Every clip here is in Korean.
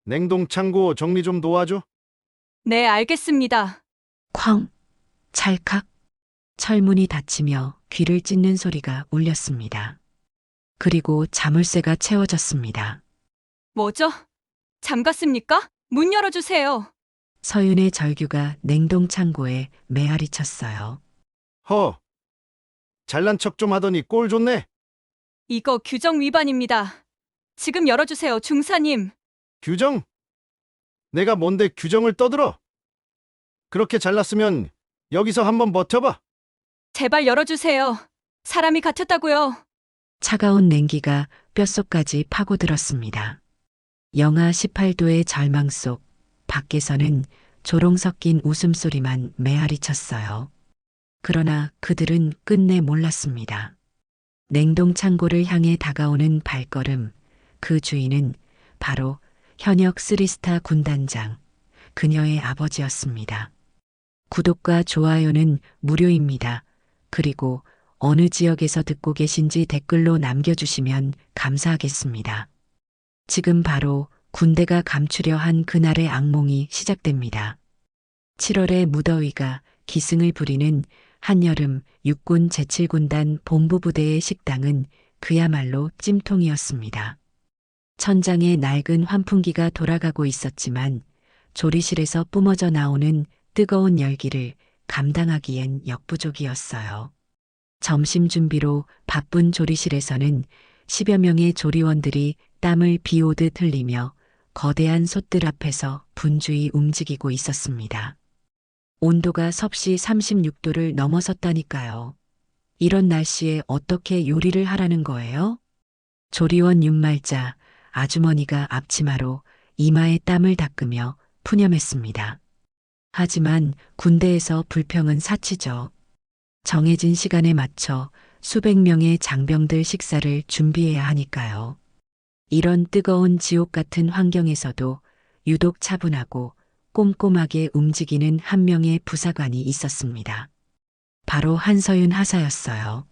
냉동창고 정리 좀 도와줘. 네, 알겠습니다. 쾅, 찰칵, 철문이 닫히며 귀를 찢는 소리가 울렸습니다. 그리고 자물쇠가 채워졌습니다. 뭐죠? 잠갔습니까? 문 열어주세요. 서윤의 절규가 냉동창고에 메아리 쳤어요. 허, 잘난 척 좀 하더니 꼴 좋네. 이거 규정 위반입니다. 지금 열어주세요, 중사님. 규정? 내가 뭔데 규정을 떠들어? 그렇게 잘났으면 여기서 한번 버텨봐. 제발 열어주세요. 사람이 갇혔다고요. 차가운 냉기가 뼛속까지 파고들었습니다. 영하 18도의 절망 속 밖에서는 조롱 섞인 웃음소리만 메아리 쳤어요. 그러나 그들은 끝내 몰랐습니다. 냉동창고를 향해 다가오는 발걸음, 그 주인은 바로 현역 쓰리스타 군단장, 그녀의 아버지였습니다. 구독과 좋아요는 무료입니다. 그리고 어느 지역에서 듣고 계신지 댓글로 남겨주시면 감사하겠습니다. 지금 바로 군대가 감추려 한 그날의 악몽이 시작됩니다. 7월의 무더위가 기승을 부리는 한여름 육군 제7군단 본부부대의 식당은 그야말로 찜통이었습니다. 천장에 낡은 환풍기가 돌아가고 있었지만 조리실에서 뿜어져 나오는 뜨거운 열기를 감당하기엔 역부족이었어요. 점심 준비로 바쁜 조리실에서는 10여 명의 조리원들이 땀을 비오듯 흘리며 거대한 솥들 앞에서 분주히 움직이고 있었습니다. 온도가 섭씨 36도를 넘어섰다니까요. 이런 날씨에 어떻게 요리를 하라는 거예요? 조리원 윤말자 아주머니가 앞치마로 이마에 땀을 닦으며 푸념했습니다. 하지만 군대에서 불평은 사치죠. 정해진 시간에 맞춰 수백 명의 장병들 식사를 준비해야 하니까요. 이런 뜨거운 지옥 같은 환경에서도 유독 차분하고 꼼꼼하게 움직이는 한 명의 부사관이 있었습니다. 바로 한서윤 하사였어요.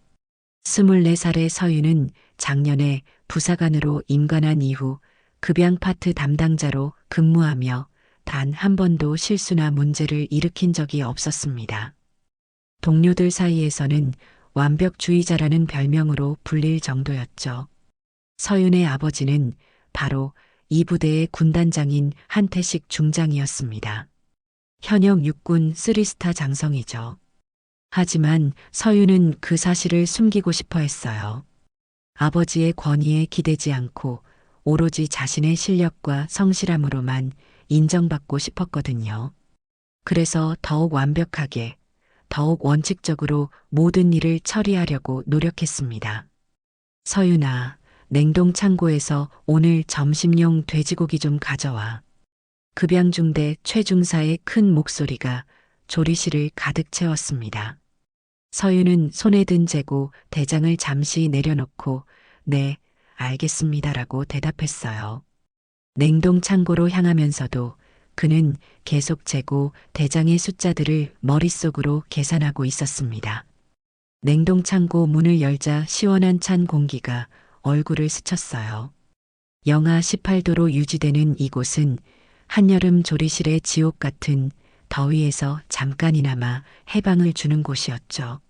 24살의 서윤은 작년에 부사관으로 임관한 이후 급양 파트 담당자로 근무하며 단 한 번도 실수나 문제를 일으킨 적이 없었습니다. 동료들 사이에서는 완벽주의자라는 별명으로 불릴 정도였죠. 서윤의 아버지는 바로 이 부대의 군단장인 한태식 중장이었습니다. 현역 육군 쓰리스타 장성이죠. 하지만 서윤은 그 사실을 숨기고 싶어 했어요. 아버지의 권위에 기대지 않고 오로지 자신의 실력과 성실함으로만 인정받고 싶었거든요. 그래서 더욱 완벽하게, 더욱 원칙적으로 모든 일을 처리하려고 노력했습니다. 서윤아, 냉동창고에서 오늘 점심용 돼지고기 좀 가져와. 급양중대 최중사의 큰 목소리가 조리실을 가득 채웠습니다. 서윤은 손에 든 재고 대장을 잠시 내려놓고 네, 알겠습니다라고 대답했어요. 냉동창고로 향하면서도 그는 계속 재고 대장의 숫자들을 머릿속으로 계산하고 있었습니다. 냉동창고 문을 열자 시원한 찬 공기가 얼굴을 스쳤어요. 영하 18도로 유지되는 이곳은 한여름 조리실의 지옥 같은 더위에서 잠깐이나마 해방을 주는 곳이었죠.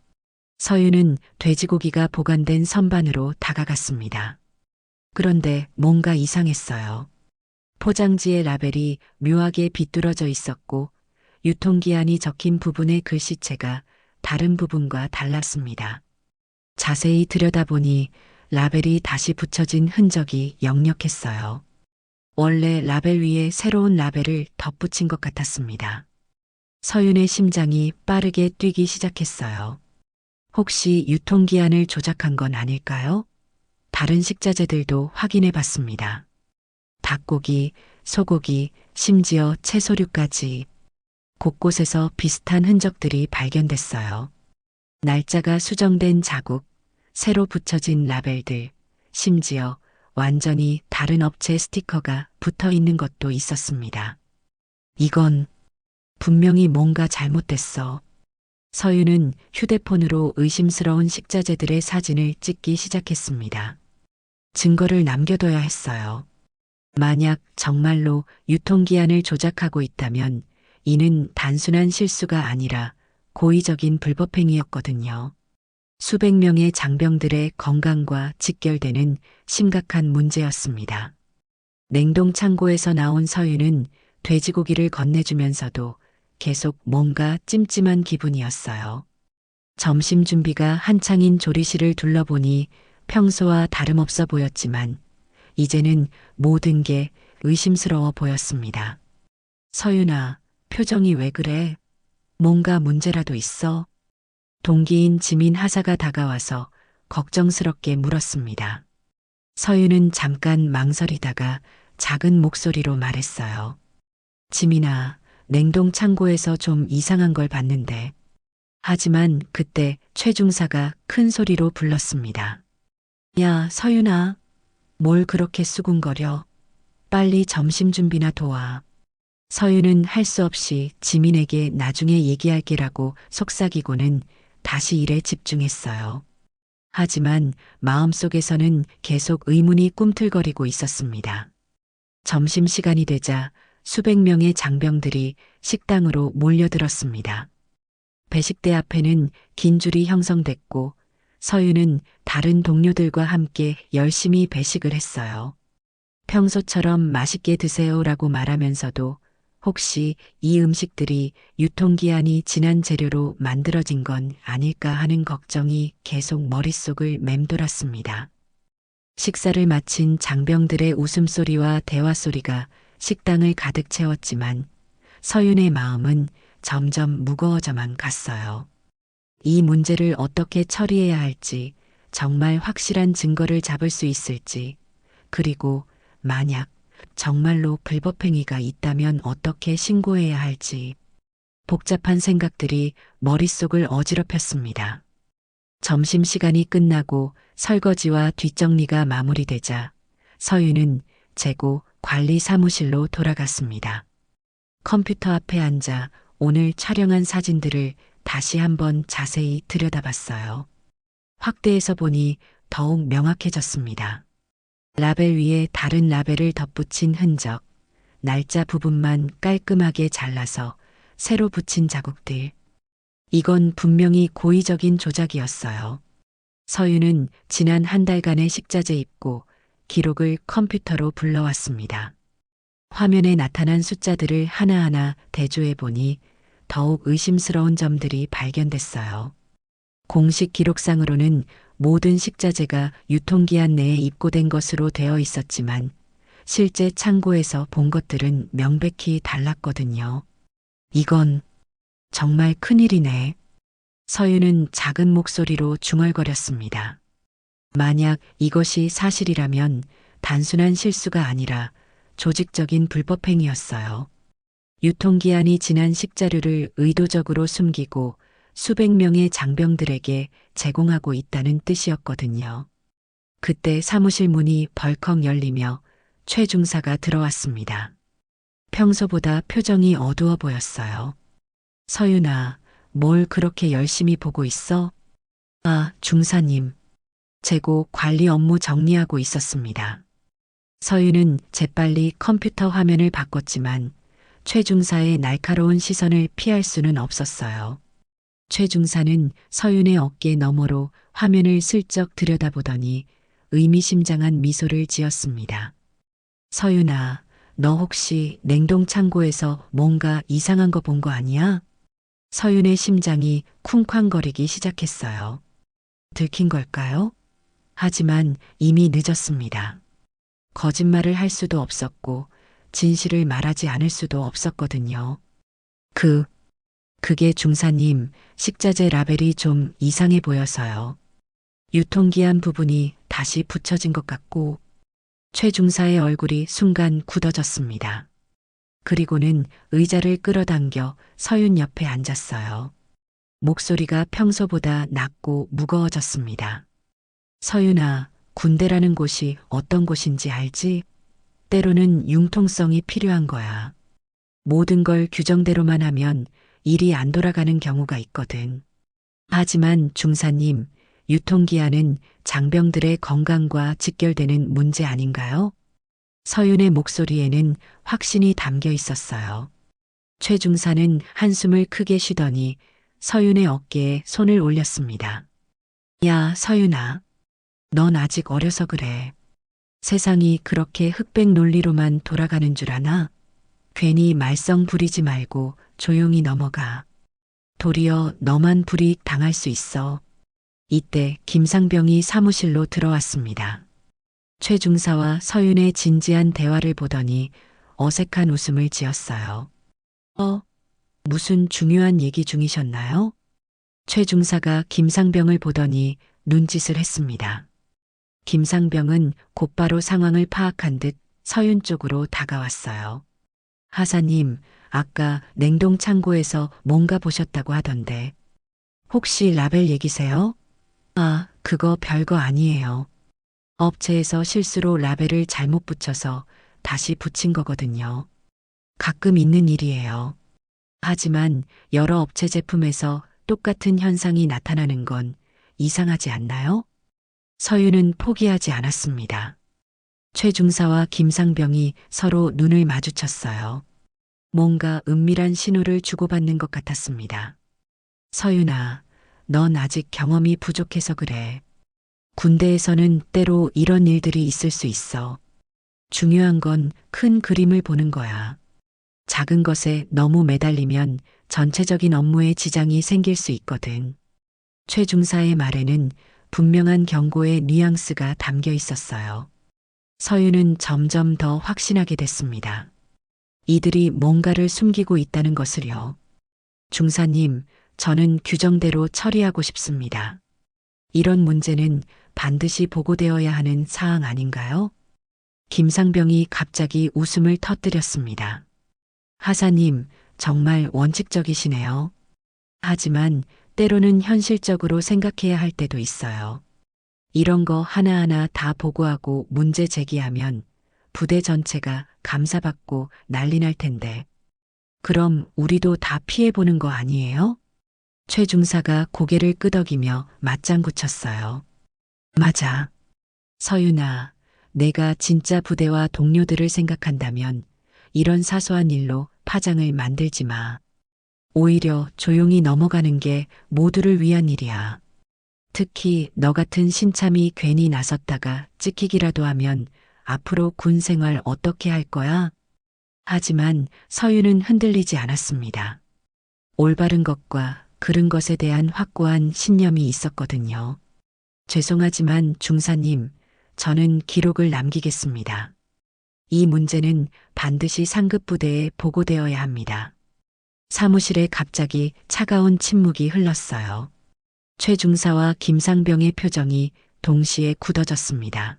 서윤은 돼지고기가 보관된 선반으로 다가갔습니다. 그런데 뭔가 이상했어요. 포장지의 라벨이 묘하게 비뚤어져 있었고 유통기한이 적힌 부분의 글씨체가 다른 부분과 달랐습니다. 자세히 들여다보니 라벨이 다시 붙여진 흔적이 역력했어요. 원래 라벨 위에 새로운 라벨을 덧붙인 것 같았습니다. 서윤의 심장이 빠르게 뛰기 시작했어요. 혹시 유통기한을 조작한 건 아닐까요? 다른 식자재들도 확인해 봤습니다. 닭고기, 소고기, 심지어 채소류까지 곳곳에서 비슷한 흔적들이 발견됐어요. 날짜가 수정된 자국, 새로 붙여진 라벨들, 심지어 완전히 다른 업체 스티커가 붙어 있는 것도 있었습니다. 이건 분명히 뭔가 잘못됐어. 서윤은 휴대폰으로 의심스러운 식자재들의 사진을 찍기 시작했습니다. 증거를 남겨둬야 했어요. 만약 정말로 유통기한을 조작하고 있다면 이는 단순한 실수가 아니라 고의적인 불법행위였거든요. 수백 명의 장병들의 건강과 직결되는 심각한 문제였습니다. 냉동 창고에서 나온 서유는 돼지고기를 건네주면서도 계속 뭔가 찜찜한 기분이었어요. 점심 준비가 한창인 조리실을 둘러보니 평소와 다름없어 보였지만 이제는 모든 게 의심스러워 보였습니다. 서윤아, 표정이 왜 그래? 뭔가 문제라도 있어? 동기인 지민 하사가 다가와서 걱정스럽게 물었습니다. 서윤은 잠깐 망설이다가 작은 목소리로 말했어요. 지민아, 냉동 창고에서 좀 이상한 걸 봤는데. 하지만 그때 최 중사가 큰 소리로 불렀습니다. 야, 서윤아, 뭘 그렇게 수군거려? 빨리 점심 준비나 도와. 서윤은 할 수 없이 지민에게 나중에 얘기할게라고 속삭이고는 다시 일에 집중했어요. 하지만 마음속에서는 계속 의문이 꿈틀거리고 있었습니다. 점심시간이 되자 수백 명의 장병들이 식당으로 몰려들었습니다. 배식대 앞에는 긴 줄이 형성됐고 서윤은 다른 동료들과 함께 열심히 배식을 했어요. 평소처럼 맛있게 드세요라고 말하면서도 혹시 이 음식들이 유통기한이 지난 재료로 만들어진 건 아닐까 하는 걱정이 계속 머릿속을 맴돌았습니다. 식사를 마친 장병들의 웃음소리와 대화소리가 식당을 가득 채웠지만 서윤의 마음은 점점 무거워져만 갔어요. 이 문제를 어떻게 처리해야 할지, 정말 확실한 증거를 잡을 수 있을지, 그리고 만약 정말로 불법행위가 있다면 어떻게 신고해야 할지, 복잡한 생각들이 머릿속을 어지럽혔습니다. 점심시간이 끝나고 설거지와 뒷정리가 마무리되자 서윤은 재고 관리 사무실로 돌아갔습니다. 컴퓨터 앞에 앉아 오늘 촬영한 사진들을 다시 한번 자세히 들여다봤어요. 확대해서 보니 더욱 명확해졌습니다. 라벨 위에 다른 라벨을 덧붙인 흔적, 날짜 부분만 깔끔하게 잘라서 새로 붙인 자국들. 이건 분명히 고의적인 조작이었어요. 서윤은 지난 한 달간의 식자재 입고 기록을 컴퓨터로 불러왔습니다. 화면에 나타난 숫자들을 하나하나 대조해 보니 더욱 의심스러운 점들이 발견됐어요. 공식 기록상으로는 모든 식자재가 유통기한 내에 입고된 것으로 되어 있었지만 실제 창고에서 본 것들은 명백히 달랐거든요. 이건 정말 큰일이네. 서윤은 작은 목소리로 중얼거렸습니다. 만약 이것이 사실이라면 단순한 실수가 아니라 조직적인 불법행위였어요. 유통기한이 지난 식자료를 의도적으로 숨기고 수백 명의 장병들에게 제공하고 있다는 뜻이었거든요. 그때 사무실 문이 벌컥 열리며 최 중사가 들어왔습니다. 평소보다 표정이 어두워 보였어요. 서윤아, 뭘 그렇게 열심히 보고 있어? 아, 중사님. 재고 관리 업무 정리하고 있었습니다. 서윤은 재빨리 컴퓨터 화면을 바꿨지만 최 중사의 날카로운 시선을 피할 수는 없었어요. 최 중사는 서윤의 어깨 너머로 화면을 슬쩍 들여다보더니 의미심장한 미소를 지었습니다. 서윤아, 너 혹시 냉동 창고에서 뭔가 이상한 거 본 거 아니야? 서윤의 심장이 쿵쾅거리기 시작했어요. 들킨 걸까요? 하지만 이미 늦었습니다. 거짓말을 할 수도 없었고 진실을 말하지 않을 수도 없었거든요. 그게 중사님, 식자재 라벨이 좀 이상해 보여서요. 유통기한 부분이 다시 붙여진 것 같고 최 중사의 얼굴이 순간 굳어졌습니다. 그리고는 의자를 끌어당겨 서윤 옆에 앉았어요. 목소리가 평소보다 낮고 무거워졌습니다. 서윤아, 군대라는 곳이 어떤 곳인지 알지? 때로는 융통성이 필요한 거야. 모든 걸 규정대로만 하면 일이 안 돌아가는 경우가 있거든. 하지만 중사님, 유통기한은 장병들의 건강과 직결되는 문제 아닌가요? 서윤의 목소리에는 확신이 담겨 있었어요. 최 중사는 한숨을 크게 쉬더니 서윤의 어깨에 손을 올렸습니다. 야, 서윤아. 넌 아직 어려서 그래. 세상이 그렇게 흑백 논리로만 돌아가는 줄 아나? 괜히 말썽 부리지 말고 조용히 넘어가. 도리어 너만 불이익 당할 수 있어. 이때 김상병이 사무실로 들어왔습니다. 최 중사와 서윤의 진지한 대화를 보더니 어색한 웃음을 지었어요. 무슨 중요한 얘기 중이셨나요? 최 중사가 김상병을 보더니 눈짓을 했습니다. 김상병은 곧바로 상황을 파악한 듯 서윤 쪽으로 다가왔어요. 하사님, 아까 냉동 창고에서 뭔가 보셨다고 하던데. 혹시 라벨 얘기세요? 아, 그거 별거 아니에요. 업체에서 실수로 라벨을 잘못 붙여서 다시 붙인 거거든요. 가끔 있는 일이에요. 하지만 여러 업체 제품에서 똑같은 현상이 나타나는 건 이상하지 않나요? 서윤은 포기하지 않았습니다. 최 중사와 김상병이 서로 눈을 마주쳤어요. 뭔가 은밀한 신호를 주고받는 것 같았습니다. 서윤아, 넌 아직 경험이 부족해서 그래. 군대에서는 때로 이런 일들이 있을 수 있어. 중요한 건 큰 그림을 보는 거야. 작은 것에 너무 매달리면 전체적인 업무에 지장이 생길 수 있거든. 최 중사의 말에는 분명한 경고의 뉘앙스가 담겨 있었어요. 서윤은 점점 더 확신하게 됐습니다. 이들이 뭔가를 숨기고 있다는 것을요. 중사님, 저는 규정대로 처리하고 싶습니다. 이런 문제는 반드시 보고되어야 하는 사항 아닌가요? 김상병이 갑자기 웃음을 터뜨렸습니다. 하사님, 정말 원칙적이시네요. 하지만 때로는 현실적으로 생각해야 할 때도 있어요. 이런 거 하나하나 다 보고하고 문제 제기하면 부대 전체가 감사받고 난리 날 텐데. 그럼 우리도 다 피해보는 거 아니에요? 최 중사가 고개를 끄덕이며 맞장구 쳤어요. 맞아. 서윤아, 내가 진짜 부대와 동료들을 생각한다면 이런 사소한 일로 파장을 만들지 마. 오히려 조용히 넘어가는 게 모두를 위한 일이야. 특히 너 같은 신참이 괜히 나섰다가 찍히기라도 하면 앞으로 군 생활 어떻게 할 거야? 하지만 서윤은 흔들리지 않았습니다. 올바른 것과 그른 것에 대한 확고한 신념이 있었거든요. 죄송하지만 중사님, 저는 기록을 남기겠습니다. 이 문제는 반드시 상급 부대에 보고되어야 합니다. 사무실에 갑자기 차가운 침묵이 흘렀어요. 최 중사와 김상병의 표정이 동시에 굳어졌습니다.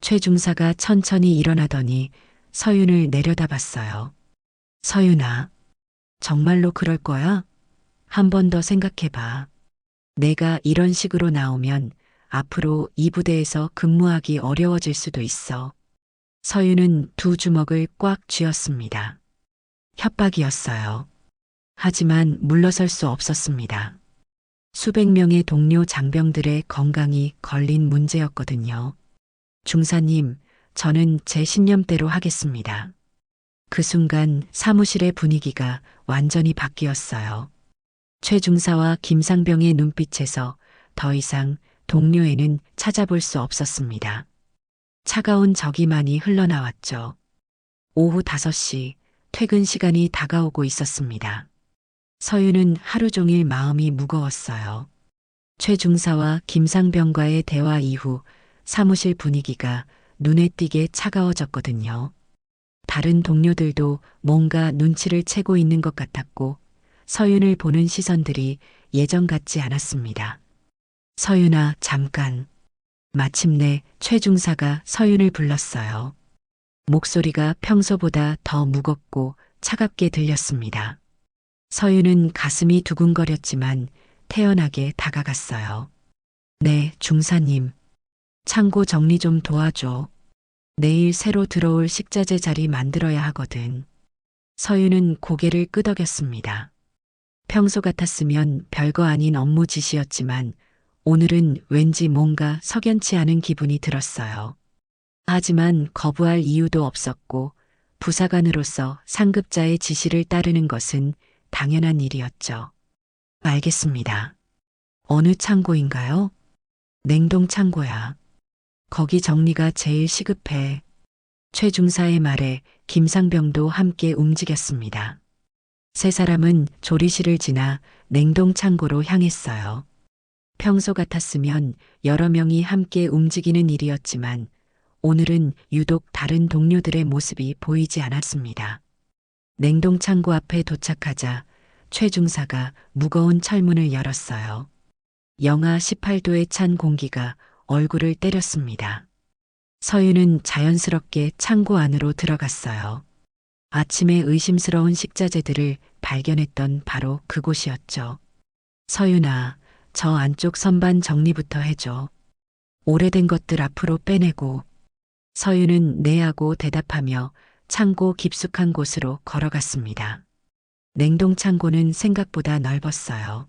최 중사가 천천히 일어나더니 서윤을 내려다봤어요. 서윤아, 정말로 그럴 거야? 한 번 더 생각해봐. 내가 이런 식으로 나오면 앞으로 이 부대에서 근무하기 어려워질 수도 있어. 서윤은 두 주먹을 꽉 쥐었습니다. 협박이었어요. 하지만 물러설 수 없었습니다. 수백 명의 동료 장병들의 건강이 걸린 문제였거든요. 중사님, 저는 제 신념대로 하겠습니다. 그 순간 사무실의 분위기가 완전히 바뀌었어요. 최 중사와 김상병의 눈빛에서 더 이상 동료애는 찾아볼 수 없었습니다. 차가운 적이만이 흘러나왔죠. 오후 5시 퇴근 시간이 다가오고 있었습니다. 서윤은 하루 종일 마음이 무거웠어요. 최 중사와 김상병과의 대화 이후 사무실 분위기가 눈에 띄게 차가워졌거든요. 다른 동료들도 뭔가 눈치를 채고 있는 것 같았고 서윤을 보는 시선들이 예전 같지 않았습니다. 서윤아, 잠깐. 마침내 최 중사가 서윤을 불렀어요. 목소리가 평소보다 더 무겁고 차갑게 들렸습니다. 서윤은 가슴이 두근거렸지만 태연하게 다가갔어요. 네, 중사님. 창고 정리 좀 도와줘. 내일 새로 들어올 식자재 자리 만들어야 하거든. 서윤은 고개를 끄덕였습니다. 평소 같았으면 별거 아닌 업무 지시였지만 오늘은 왠지 뭔가 석연치 않은 기분이 들었어요. 하지만 거부할 이유도 없었고 부사관으로서 상급자의 지시를 따르는 것은 당연한 일이었죠. 알겠습니다. 어느 창고인가요? 냉동 창고야. 거기 정리가 제일 시급해. 최 중사의 말에 김상병도 함께 움직였습니다. 세 사람은 조리실을 지나 냉동 창고로 향했어요. 평소 같았으면 여러 명이 함께 움직이는 일이었지만 오늘은 유독 다른 동료들의 모습이 보이지 않았습니다. 냉동 창고 앞에 도착하자 최 중사가 무거운 철문을 열었어요. 영하 18도에 찬 공기가 얼굴을 때렸습니다. 서윤은 자연스럽게 창고 안으로 들어갔어요. 아침에 의심스러운 식자재들을 발견했던 바로 그곳이었죠. 서윤아, 저 안쪽 선반 정리부터 해줘. 오래된 것들 앞으로 빼내고. 서윤은 네 하고 대답하며 창고 깊숙한 곳으로 걸어갔습니다. 냉동 창고는 생각보다 넓었어요.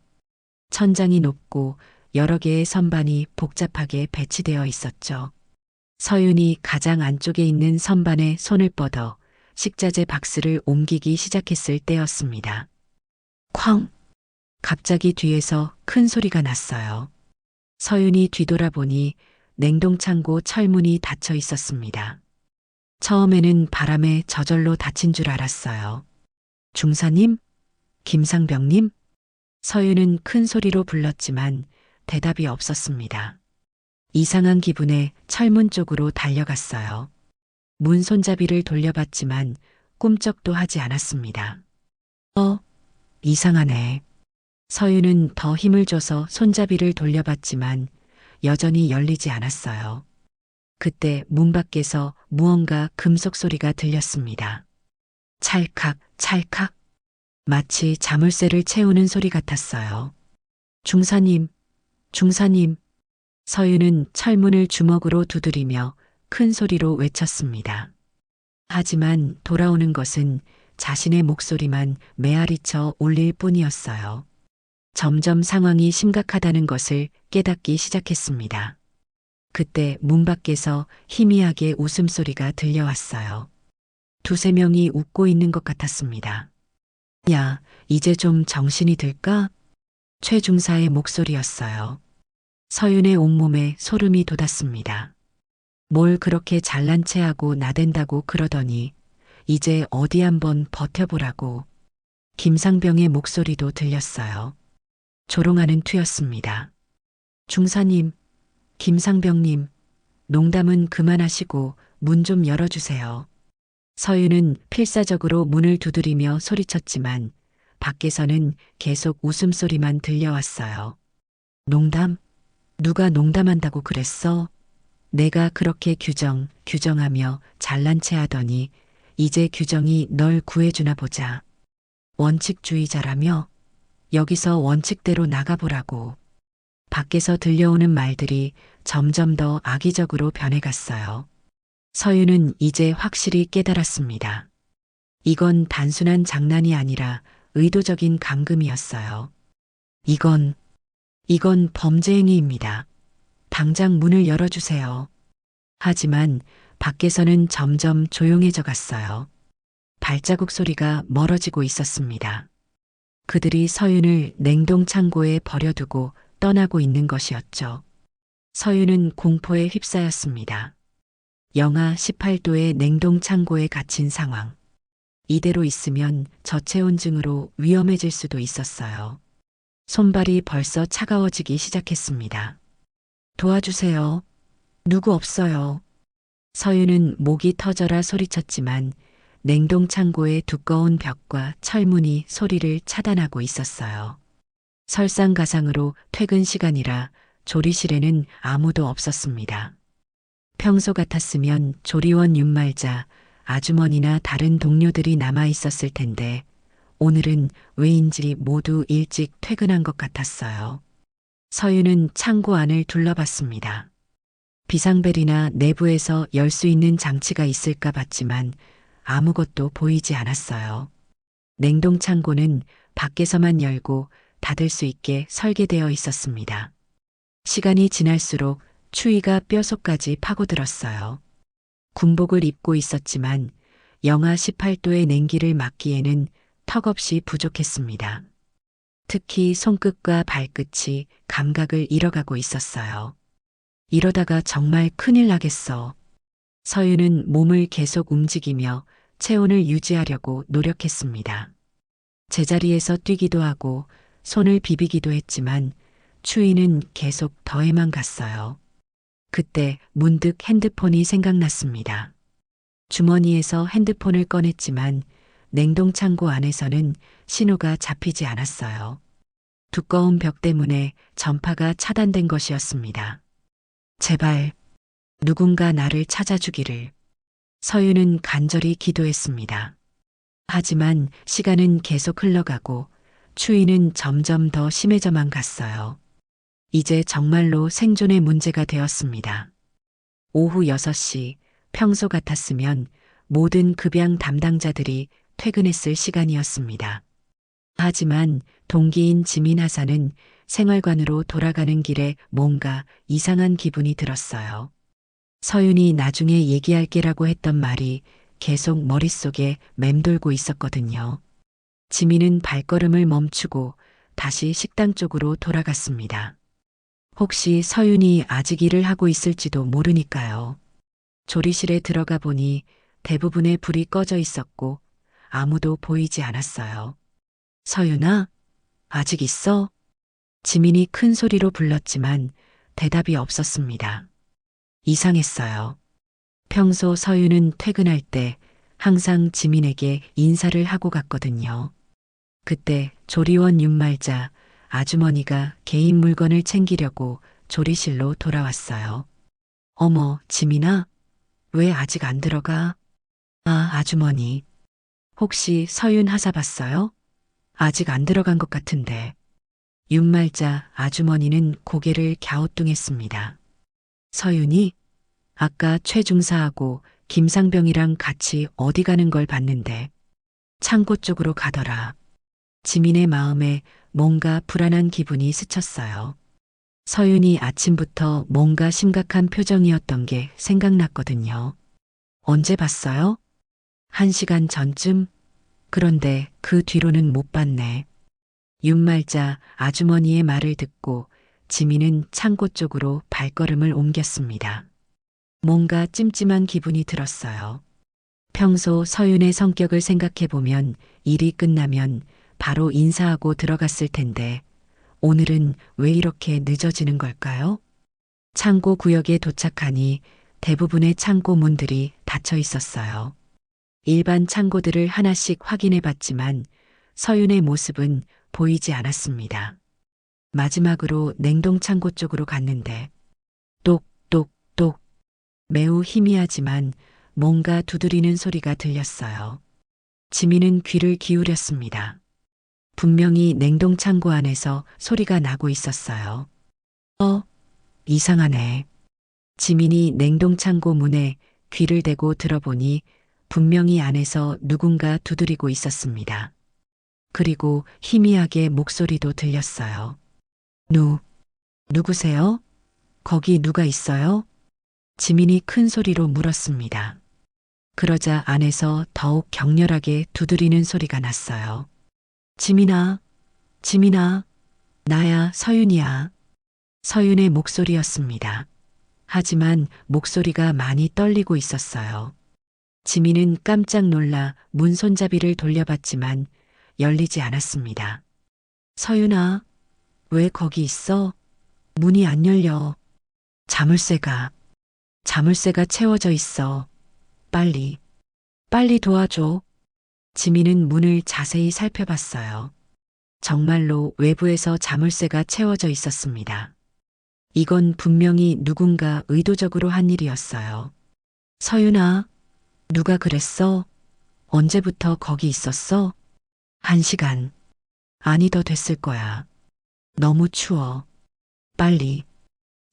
천장이 높고 여러 개의 선반이 복잡하게 배치되어 있었죠. 서윤이 가장 안쪽에 있는 선반에 손을 뻗어 식자재 박스를 옮기기 시작했을 때였습니다. 쾅! 갑자기 뒤에서 큰 소리가 났어요. 서윤이 뒤돌아보니 냉동창고 철문이 닫혀 있었습니다. 처음에는 바람에 저절로 닫힌 줄 알았어요. 중사님? 김상병님? 서윤은 큰 소리로 불렀지만 대답이 없었습니다. 이상한 기분에 철문 쪽으로 달려갔어요. 문 손잡이를 돌려봤지만 꿈쩍도 하지 않았습니다. 이상하네. 서윤은 더 힘을 줘서 손잡이를 돌려봤지만 여전히 열리지 않았어요. 그때 문 밖에서 무언가 금속 소리가 들렸습니다. 찰칵, 찰칵. 마치 자물쇠를 채우는 소리 같았어요. 중사님, 중사님. 서윤은 철문을 주먹으로 두드리며 큰 소리로 외쳤습니다. 하지만 돌아오는 것은 자신의 목소리만 메아리쳐 울릴 뿐이었어요. 점점 상황이 심각하다는 것을 깨닫기 시작했습니다. 그때 문 밖에서 희미하게 웃음소리가 들려왔어요. 두세 명이 웃고 있는 것 같았습니다. 야, 이제 좀 정신이 들까? 최 중사의 목소리였어요. 서윤의 온몸에 소름이 돋았습니다. 뭘 그렇게 잘난 체하고 나댄다고 그러더니 이제 어디 한번 버텨보라고. 김상병의 목소리도 들렸어요. 조롱하는 투였습니다. 중사님, 김상병님, 농담은 그만하시고 문 좀 열어주세요. 서윤은 필사적으로 문을 두드리며 소리쳤지만 밖에서는 계속 웃음소리만 들려왔어요. 농담? 누가 농담한다고 그랬어? 내가 그렇게 규정하며 잘난 체 하더니 이제 규정이 널 구해주나 보자. 원칙주의자라며? 여기서 원칙대로 나가보라고. 밖에서 들려오는 말들이 점점 더 악의적으로 변해갔어요. 서윤은 이제 확실히 깨달았습니다. 이건 단순한 장난이 아니라 의도적인 감금이었어요. 이건 범죄 행위입니다. 당장 문을 열어주세요. 하지만 밖에서는 점점 조용해져 갔어요. 발자국 소리가 멀어지고 있었습니다. 그들이 서윤을 냉동 창고에 버려두고 떠나고 있는 것이었죠. 서윤은 공포에 휩싸였습니다. 영하 18도의 냉동 창고에 갇힌 상황. 이대로 있으면 저체온증으로 위험해질 수도 있었어요. 손발이 벌써 차가워지기 시작했습니다. 도와주세요. 누구 없어요. 서윤은 목이 터져라 소리쳤지만 냉동 창고의 두꺼운 벽과 철문이 소리를 차단하고 있었어요. 설상가상으로 퇴근 시간이라 조리실에는 아무도 없었습니다. 평소 같았으면 조리원 윤말자, 아주머니나 다른 동료들이 남아 있었을 텐데 오늘은 왜인지 모두 일찍 퇴근한 것 같았어요. 서윤은 창고 안을 둘러봤습니다. 비상벨이나 내부에서 열 수 있는 장치가 있을까 봤지만 아무것도 보이지 않았어요. 냉동 창고는 밖에서만 열고 닫을 수 있게 설계되어 있었습니다. 시간이 지날수록 추위가 뼛속까지 파고들었어요. 군복을 입고 있었지만 영하 18도의 냉기를 막기에는 턱없이 부족했습니다. 특히 손끝과 발끝이 감각을 잃어가고 있었어요. 이러다가 정말 큰일 나겠어. 서윤은 몸을 계속 움직이며 체온을 유지하려고 노력했습니다. 제자리에서 뛰기도 하고 손을 비비기도 했지만 추위는 계속 더해만 갔어요. 그때 문득 핸드폰이 생각났습니다. 주머니에서 핸드폰을 꺼냈지만 냉동창고 안에서는 신호가 잡히지 않았어요. 두꺼운 벽 때문에 전파가 차단된 것이었습니다. 제발 누군가 나를 찾아주기를. 서윤은 간절히 기도했습니다. 하지만 시간은 계속 흘러가고 추위는 점점 더 심해져만 갔어요. 이제 정말로 생존의 문제가 되었습니다. 오후 6시, 평소 같았으면 모든 급양 담당자들이 퇴근했을 시간이었습니다. 하지만 동기인 지민 하사는 생활관으로 돌아가는 길에 뭔가 이상한 기분이 들었어요. 서윤이 나중에 얘기할게라고 했던 말이 계속 머릿속에 맴돌고 있었거든요. 지민은 발걸음을 멈추고 다시 식당 쪽으로 돌아갔습니다. 혹시 서윤이 아직 일을 하고 있을지도 모르니까요. 조리실에 들어가 보니 대부분의 불이 꺼져 있었고 아무도 보이지 않았어요. 서윤아, 아직 있어? 지민이 큰 소리로 불렀지만 대답이 없었습니다. 이상했어요. 평소 서윤은 퇴근할 때 항상 지민에게 인사를 하고 갔거든요. 그때 조리원 윤말자 아주머니가 개인 물건을 챙기려고 조리실로 돌아왔어요. 어머, 지민아, 왜 아직 안 들어가? 아, 아주머니. 혹시 서윤 하사 봤어요? 아직 안 들어간 것 같은데. 윤말자 아주머니는 고개를 갸우뚱했습니다. 서윤이? 아까 최 중사하고 김상병이랑 같이 어디 가는 걸 봤는데 창고 쪽으로 가더라. 지민의 마음에 뭔가 불안한 기분이 스쳤어요. 서윤이 아침부터 뭔가 심각한 표정이었던 게 생각났거든요. 언제 봤어요? 1시간 전쯤? 그런데 그 뒤로는 못 봤네. 윤말자 아주머니의 말을 듣고 지민은 창고 쪽으로 발걸음을 옮겼습니다. 뭔가 찜찜한 기분이 들었어요. 평소 서윤의 성격을 생각해보면 일이 끝나면 바로 인사하고 들어갔을 텐데 오늘은 왜 이렇게 늦어지는 걸까요? 창고 구역에 도착하니 대부분의 창고 문들이 닫혀 있었어요. 일반 창고들을 하나씩 확인해 봤지만 서윤의 모습은 보이지 않았습니다. 마지막으로 냉동 창고 쪽으로 갔는데 똑똑똑 매우 희미하지만 뭔가 두드리는 소리가 들렸어요. 지민은 귀를 기울였습니다. 분명히 냉동 창고 안에서 소리가 나고 있었어요. 이상하네. 지민이 냉동 창고 문에 귀를 대고 들어보니 분명히 안에서 누군가 두드리고 있었습니다. 그리고 희미하게 목소리도 들렸어요. 누구세요? 거기 누가 있어요? 지민이 큰 소리로 물었습니다. 그러자 안에서 더욱 격렬하게 두드리는 소리가 났어요. 지민아, 나야, 서윤이야. 서윤의 목소리였습니다. 하지만 목소리가 많이 떨리고 있었어요. 지민은 깜짝 놀라 문 손잡이를 돌려봤지만 열리지 않았습니다. 서윤아, 왜 거기 있어? 문이 안 열려. 자물쇠가 채워져 있어. 빨리 도와줘. 지민은 문을 자세히 살펴봤어요. 정말로 외부에서 자물쇠가 채워져 있었습니다. 이건 분명히 누군가 의도적으로 한 일이었어요. 서윤아, 누가 그랬어? 언제부터 거기 있었어? 1시간. 아니, 더 됐을 거야. 너무 추워. 빨리.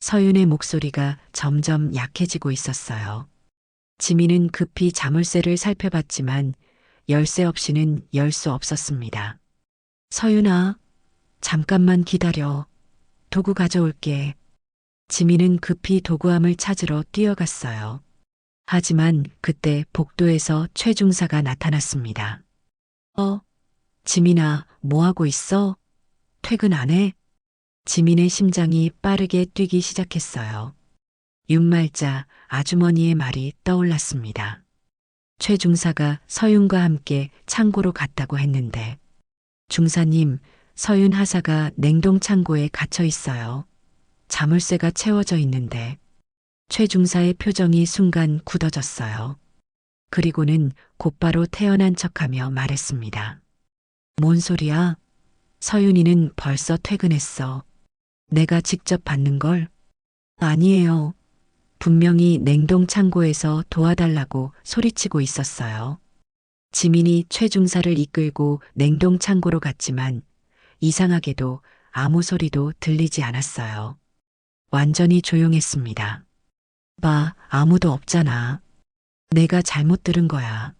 서윤의 목소리가 점점 약해지고 있었어요. 지민은 급히 자물쇠를 살펴봤지만 열쇠 없이는 열 수 없었습니다. 서윤아, 잠깐만 기다려. 도구 가져올게. 지민은 급히 도구함을 찾으러 뛰어갔어요. 하지만 그때 복도에서 최 중사가 나타났습니다. 지민아, 뭐하고 있어? 퇴근 안 해? 지민의 심장이 빠르게 뛰기 시작했어요. 윤말자 아주머니의 말이 떠올랐습니다. 최 중사가 서윤과 함께 창고로 갔다고 했는데, 중사님, 서윤 하사가 냉동 창고에 갇혀 있어요. 자물쇠가 채워져 있는데. 최 중사의 표정이 순간 굳어졌어요. 그리고는 곧바로 태어난 척하며 말했습니다. 뭔 소리야? 서윤이는 벌써 퇴근했어. 내가 직접 받는 걸? 아니에요. 분명히 냉동 창고에서 도와달라고 소리치고 있었어요. 지민이 최 중사를 이끌고 냉동 창고로 갔지만 이상하게도 아무 소리도 들리지 않았어요. 완전히 조용했습니다. 아무도 없잖아. 내가 잘못 들은 거야.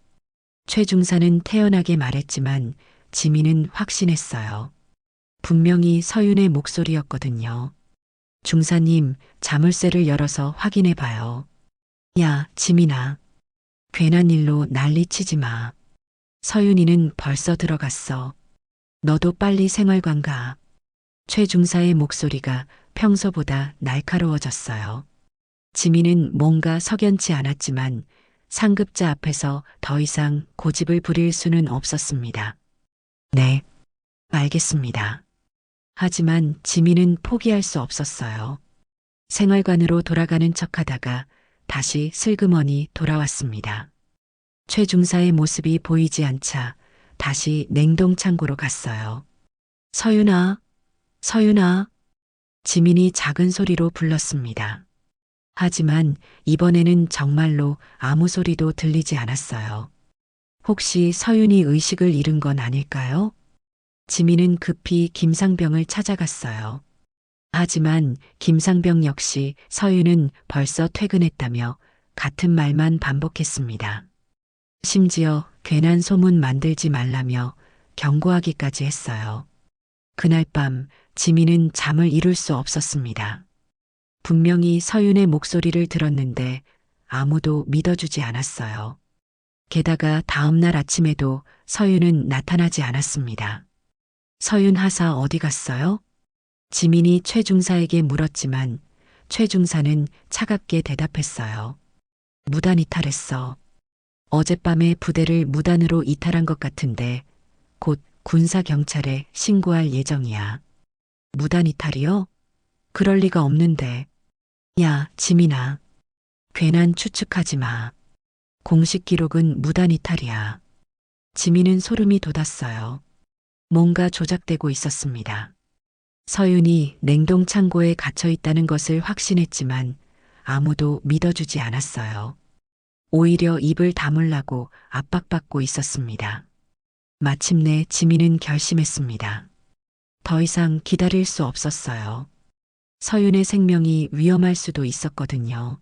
최 중사는 태연하게 말했지만 지민은 확신했어요. 분명히 서윤의 목소리였거든요. 중사님, 자물쇠를 열어서 확인해 봐요. 야, 지민아. 괜한 일로 난리치지 마. 서윤이는 벌써 들어갔어. 너도 빨리 생활관 가. 최 중사의 목소리가 평소보다 날카로워졌어요. 지민은 뭔가 석연치 않았지만 상급자 앞에서 더 이상 고집을 부릴 수는 없었습니다. 네, 알겠습니다. 하지만 지민은 포기할 수 없었어요. 생활관으로 돌아가는 척하다가 다시 슬그머니 돌아왔습니다. 최 중사의 모습이 보이지 않자 다시 냉동 창고로 갔어요. 서윤아, 서윤아. 지민이 작은 소리로 불렀습니다. 하지만 이번에는 정말로 아무 소리도 들리지 않았어요. 혹시 서윤이 의식을 잃은 건 아닐까요? 지민은 급히 김상병을 찾아갔어요. 하지만 김상병 역시 서윤은 벌써 퇴근했다며 같은 말만 반복했습니다. 심지어 괜한 소문 만들지 말라며 경고하기까지 했어요. 그날 밤 지민은 잠을 이룰 수 없었습니다. 분명히 서윤의 목소리를 들었는데 아무도 믿어주지 않았어요. 게다가 다음날 아침에도 서윤은 나타나지 않았습니다. 서윤 하사 어디 갔어요? 지민이 최 중사에게 물었지만 최 중사는 차갑게 대답했어요. 무단 이탈했어. 어젯밤에 부대를 무단으로 이탈한 것 같은데 곧 군사경찰에 신고할 예정이야. 무단 이탈이요? 그럴 리가 없는데. 야, 지민아. 괜한 추측하지 마. 공식 기록은 무단 이탈이야. 지민은 소름이 돋았어요. 뭔가 조작되고 있었습니다. 서윤이 냉동 창고에 갇혀 있다는 것을 확신했지만 아무도 믿어주지 않았어요. 오히려 입을 다물라고 압박받고 있었습니다. 마침내 지민은 결심했습니다. 더 이상 기다릴 수 없었어요. 서윤의 생명이 위험할 수도 있었거든요.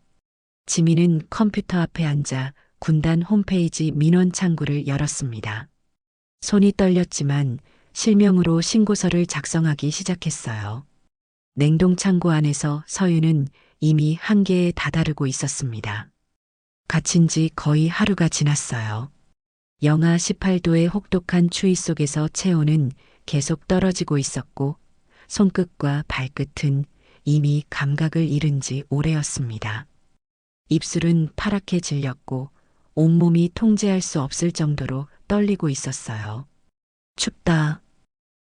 지민은 컴퓨터 앞에 앉아 군단 홈페이지 민원 창구를 열었습니다. 손이 떨렸지만 실명으로 신고서를 작성하기 시작했어요. 냉동 창고 안에서 서윤은 이미 한계에 다다르고 있었습니다. 갇힌 지 거의 하루가 지났어요. 영하 18도의 혹독한 추위 속에서 체온은 계속 떨어지고 있었고 손끝과 발끝은 이미 감각을 잃은 지 오래였습니다. 입술은 파랗게 질렸고 온몸이 통제할 수 없을 정도로 떨리고 있었어요. 춥다.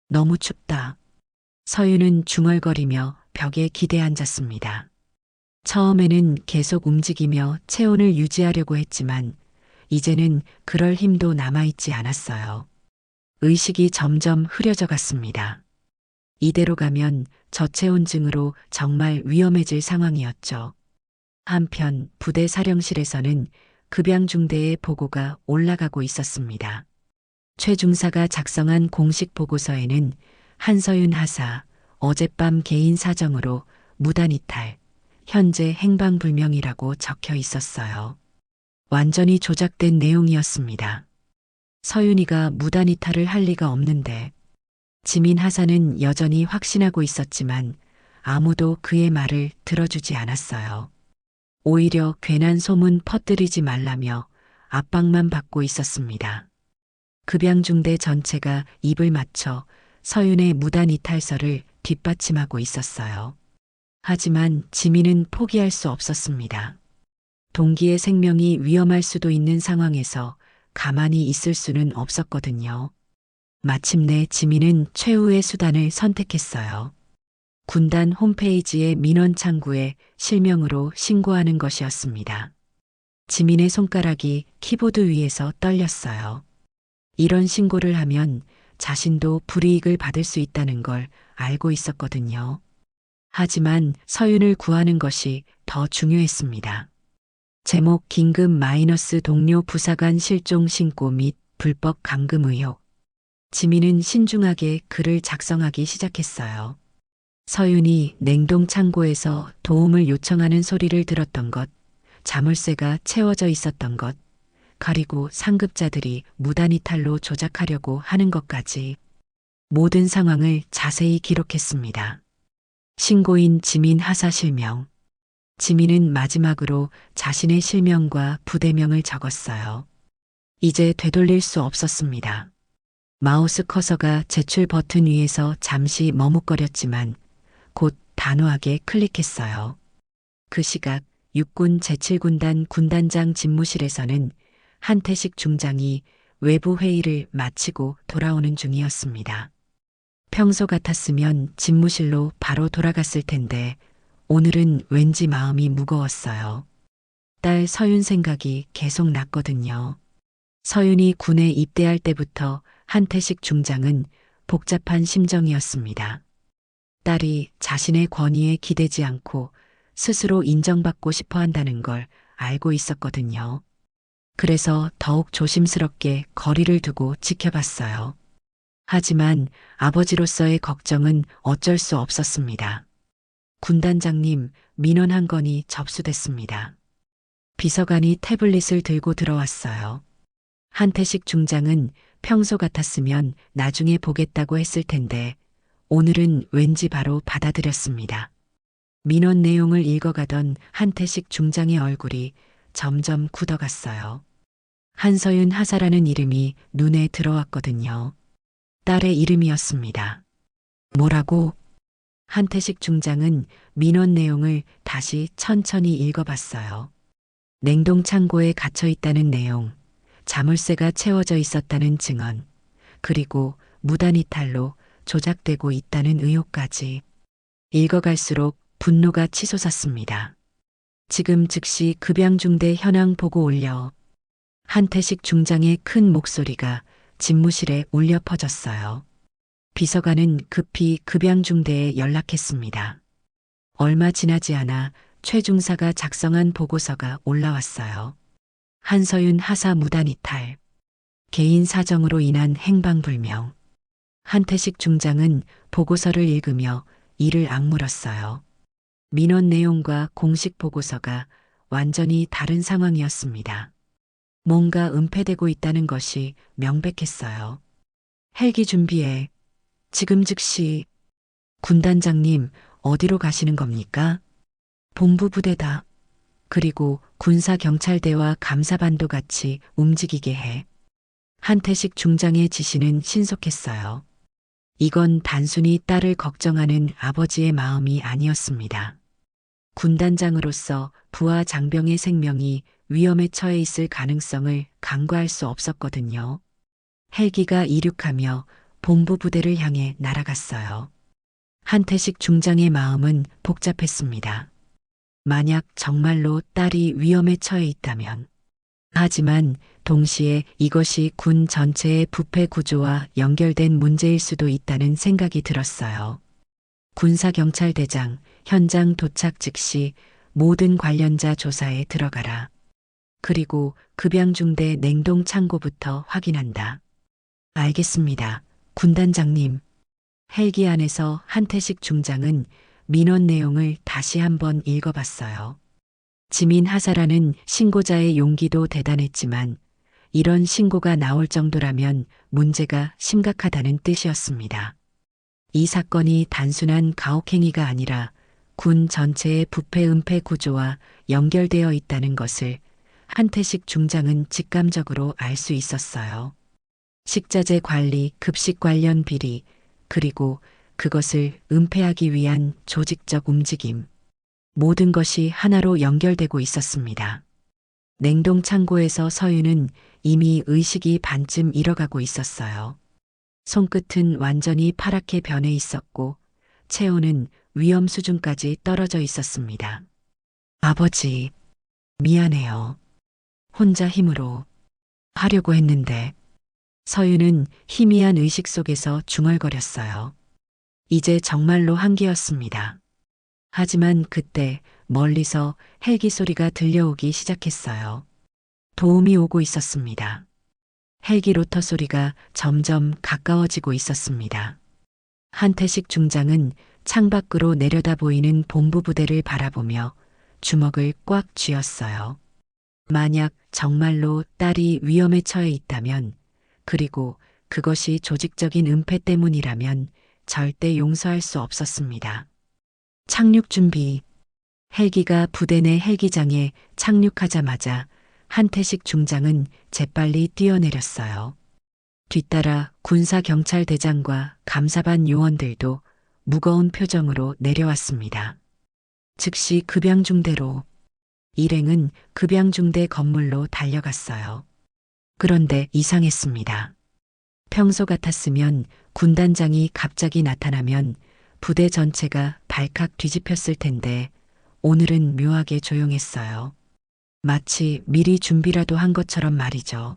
너무 춥다. 서윤은 중얼거리며 벽에 기대 앉았습니다. 처음에는 계속 움직이며 체온을 유지하려고 했지만 이제는 그럴 힘도 남아있지 않았어요. 의식이 점점 흐려져 갔습니다. 이대로 가면 저체온증으로 정말 위험해질 상황이었죠. 한편 부대 사령실에서는 급양중대의 보고가 올라가고 있었습니다. 최 중사가 작성한 공식 보고서에는 한서윤 하사 어젯밤 개인 사정으로 무단 이탈, 현재 행방불명이라고 적혀 있었어요. 완전히 조작된 내용이었습니다. 서윤이가 무단 이탈을 할 리가 없는데 지민 하사는 여전히 확신하고 있었지만 아무도 그의 말을 들어주지 않았어요. 오히려 괜한 소문 퍼뜨리지 말라며 압박만 받고 있었습니다. 급양중대 전체가 입을 맞춰 서윤의 무단 이탈설을 뒷받침하고 있었어요. 하지만 지민은 포기할 수 없었습니다. 동기의 생명이 위험할 수도 있는 상황에서 가만히 있을 수는 없었거든요. 마침내 지민은 최후의 수단을 선택했어요. 군단 홈페이지의 민원 창구에 실명으로 신고하는 것이었습니다. 지민의 손가락이 키보드 위에서 떨렸어요. 이런 신고를 하면 자신도 불이익을 받을 수 있다는 걸 알고 있었거든요. 하지만 서윤을 구하는 것이 더 중요했습니다. 제목 긴급 마이너스 동료 부사관 실종 신고 및 불법 감금 의혹. 지민은 신중하게 글을 작성하기 시작했어요. 서윤이 냉동 창고에서 도움을 요청하는 소리를 들었던 것, 자물쇠가 채워져 있었던 것, 그리고 상급자들이 무단 이탈로 조작하려고 하는 것까지 모든 상황을 자세히 기록했습니다. 신고인 지민 하사 실명. 지민은 마지막으로 자신의 실명과 부대명을 적었어요. 이제 되돌릴 수 없었습니다. 마우스 커서가 제출 버튼 위에서 잠시 머뭇거렸지만 곧 단호하게 클릭했어요. 그 시각 육군 제7군단 군단장 집무실에서는 한태식 중장이 외부 회의를 마치고 돌아오는 중이었습니다. 평소 같았으면 집무실로 바로 돌아갔을 텐데 오늘은 왠지 마음이 무거웠어요. 딸 서윤 생각이 계속 났거든요. 서윤이 군에 입대할 때부터 한태식 중장은 복잡한 심정이었습니다. 딸이 자신의 권위에 기대지 않고 스스로 인정받고 싶어 한다는 걸 알고 있었거든요. 그래서 더욱 조심스럽게 거리를 두고 지켜봤어요. 하지만 아버지로서의 걱정은 어쩔 수 없었습니다. 군단장님, 민원 한 건이 접수됐습니다. 비서관이 태블릿을 들고 들어왔어요. 한태식 중장은 평소 같았으면 나중에 보겠다고 했을 텐데 오늘은 왠지 바로 받아들였습니다. 민원 내용을 읽어가던 한태식 중장의 얼굴이 점점 굳어갔어요. 한서윤 하사라는 이름이 눈에 들어왔거든요. 딸의 이름이었습니다. 뭐라고? 한태식 중장은 민원 내용을 다시 천천히 읽어봤어요. 냉동 창고에 갇혀 있다는 내용, 자물쇠가 채워져 있었다는 증언, 그리고 무단 이탈로 조작되고 있다는 의혹까지. 읽어갈수록 분노가 치솟았습니다. 지금 즉시 급양중대 현황 보고 올려. 한태식 중장의 큰 목소리가 집무실에 울려 퍼졌어요. 비서관은 급히 급양중대에 연락했습니다. 얼마 지나지 않아 최 중사가 작성한 보고서가 올라왔어요. 한서윤 하사 무단 이탈. 개인 사정으로 인한 행방불명. 한태식 중장은 보고서를 읽으며 이를 악물었어요. 민원 내용과 공식 보고서가 완전히 다른 상황이었습니다. 뭔가 은폐되고 있다는 것이 명백했어요. 헬기 준비해. 지금 즉시. 군단장님, 어디로 가시는 겁니까? 본부 부대다. 그리고 군사경찰대와 감사반도 같이 움직이게 해. 한태식 중장의 지시는 신속했어요. 이건 단순히 딸을 걱정하는 아버지의 마음이 아니었습니다. 군단장으로서 부하 장병의 생명이 위험에 처해 있을 가능성을 간과할 수 없었거든요. 헬기가 이륙하며 본부 부대를 향해 날아갔어요. 한태식 중장의 마음은 복잡했습니다. 만약 정말로 딸이 위험에 처해 있다면. 하지만 동시에 이것이 군 전체의 부패 구조와 연결된 문제일 수도 있다는 생각이 들었어요. 군사경찰대장, 현장 도착 즉시 모든 관련자 조사에 들어가라. 그리고 급양중대 냉동 창고부터 확인한다. 알겠습니다. 군단장님. 헬기 안에서 한태식 중장은 민원 내용을 다시 한번 읽어봤어요. 지민 하사라는 신고자의 용기도 대단했지만 이런 신고가 나올 정도라면 문제가 심각하다는 뜻이었습니다. 이 사건이 단순한 가혹행위가 아니라 군 전체의 부패 은폐 구조와 연결되어 있다는 것을 한태식 중장은 직감적으로 알 수 있었어요. 식자재 관리, 급식 관련 비리, 그리고 그것을 은폐하기 위한 조직적 움직임. 모든 것이 하나로 연결되고 있었습니다. 냉동 창고에서 서윤은 이미 의식이 반쯤 잃어가고 있었어요. 손끝은 완전히 파랗게 변해 있었고 체온은 위험 수준까지 떨어져 있었습니다. 아버지, 미안해요. 혼자 힘으로 하려고 했는데. 서윤은 희미한 의식 속에서 중얼거렸어요. 이제 정말로 한계였습니다. 하지만 그때 멀리서 헬기 소리가 들려오기 시작했어요. 도움이 오고 있었습니다. 헬기 로터 소리가 점점 가까워지고 있었습니다. 한태식 중장은 창밖으로 내려다 보이는 본부 부대를 바라보며 주먹을 꽉 쥐었어요. 만약 정말로 딸이 위험에 처해 있다면, 그리고 그것이 조직적인 은폐 때문이라면 절대 용서할 수 없었습니다. 착륙 준비. 헬기가 부대 내 헬기장에 착륙하자마자 한태식 중장은 재빨리 뛰어내렸어요. 뒤따라 군사경찰대장과 감사반 요원들도 무거운 표정으로 내려왔습니다. 즉시 급양중대로. 일행은 급양중대 건물로 달려갔어요. 그런데 이상했습니다. 평소 같았으면 군단장이 갑자기 나타나면 부대 전체가 발칵 뒤집혔을 텐데 오늘은 묘하게 조용했어요. 마치 미리 준비라도 한 것처럼 말이죠.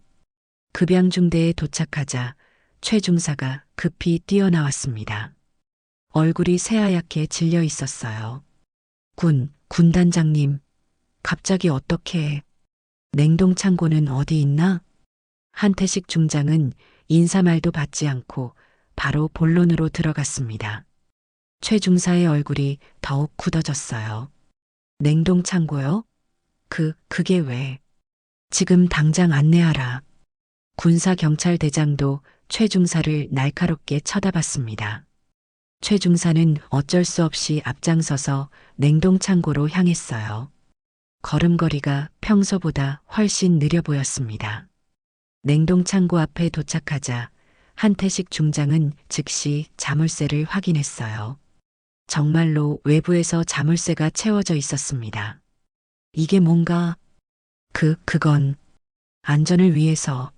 급양중대에 도착하자 최 중사가 급히 뛰어나왔습니다. 얼굴이 새하얗게 질려 있었어요. 군단장님, 갑자기 어떻게... 냉동창고는 어디 있나? 한태식 중장은 인사말도 받지 않고 바로 본론으로 들어갔습니다. 최 중사의 얼굴이 더욱 굳어졌어요. 냉동창고요? 그게 왜? 지금 당장 안내하라. 군사경찰대장도 최 중사를 날카롭게 쳐다봤습니다. 최 중사는 어쩔 수 없이 앞장서서 냉동창고로 향했어요. 걸음걸이가 평소보다 훨씬 느려 보였습니다. 냉동창고 앞에 도착하자 한태식 중장은 즉시 자물쇠를 확인했어요. 정말로 외부에서 자물쇠가 채워져 있었습니다. 이게 뭔가... 그건 안전을 위해서...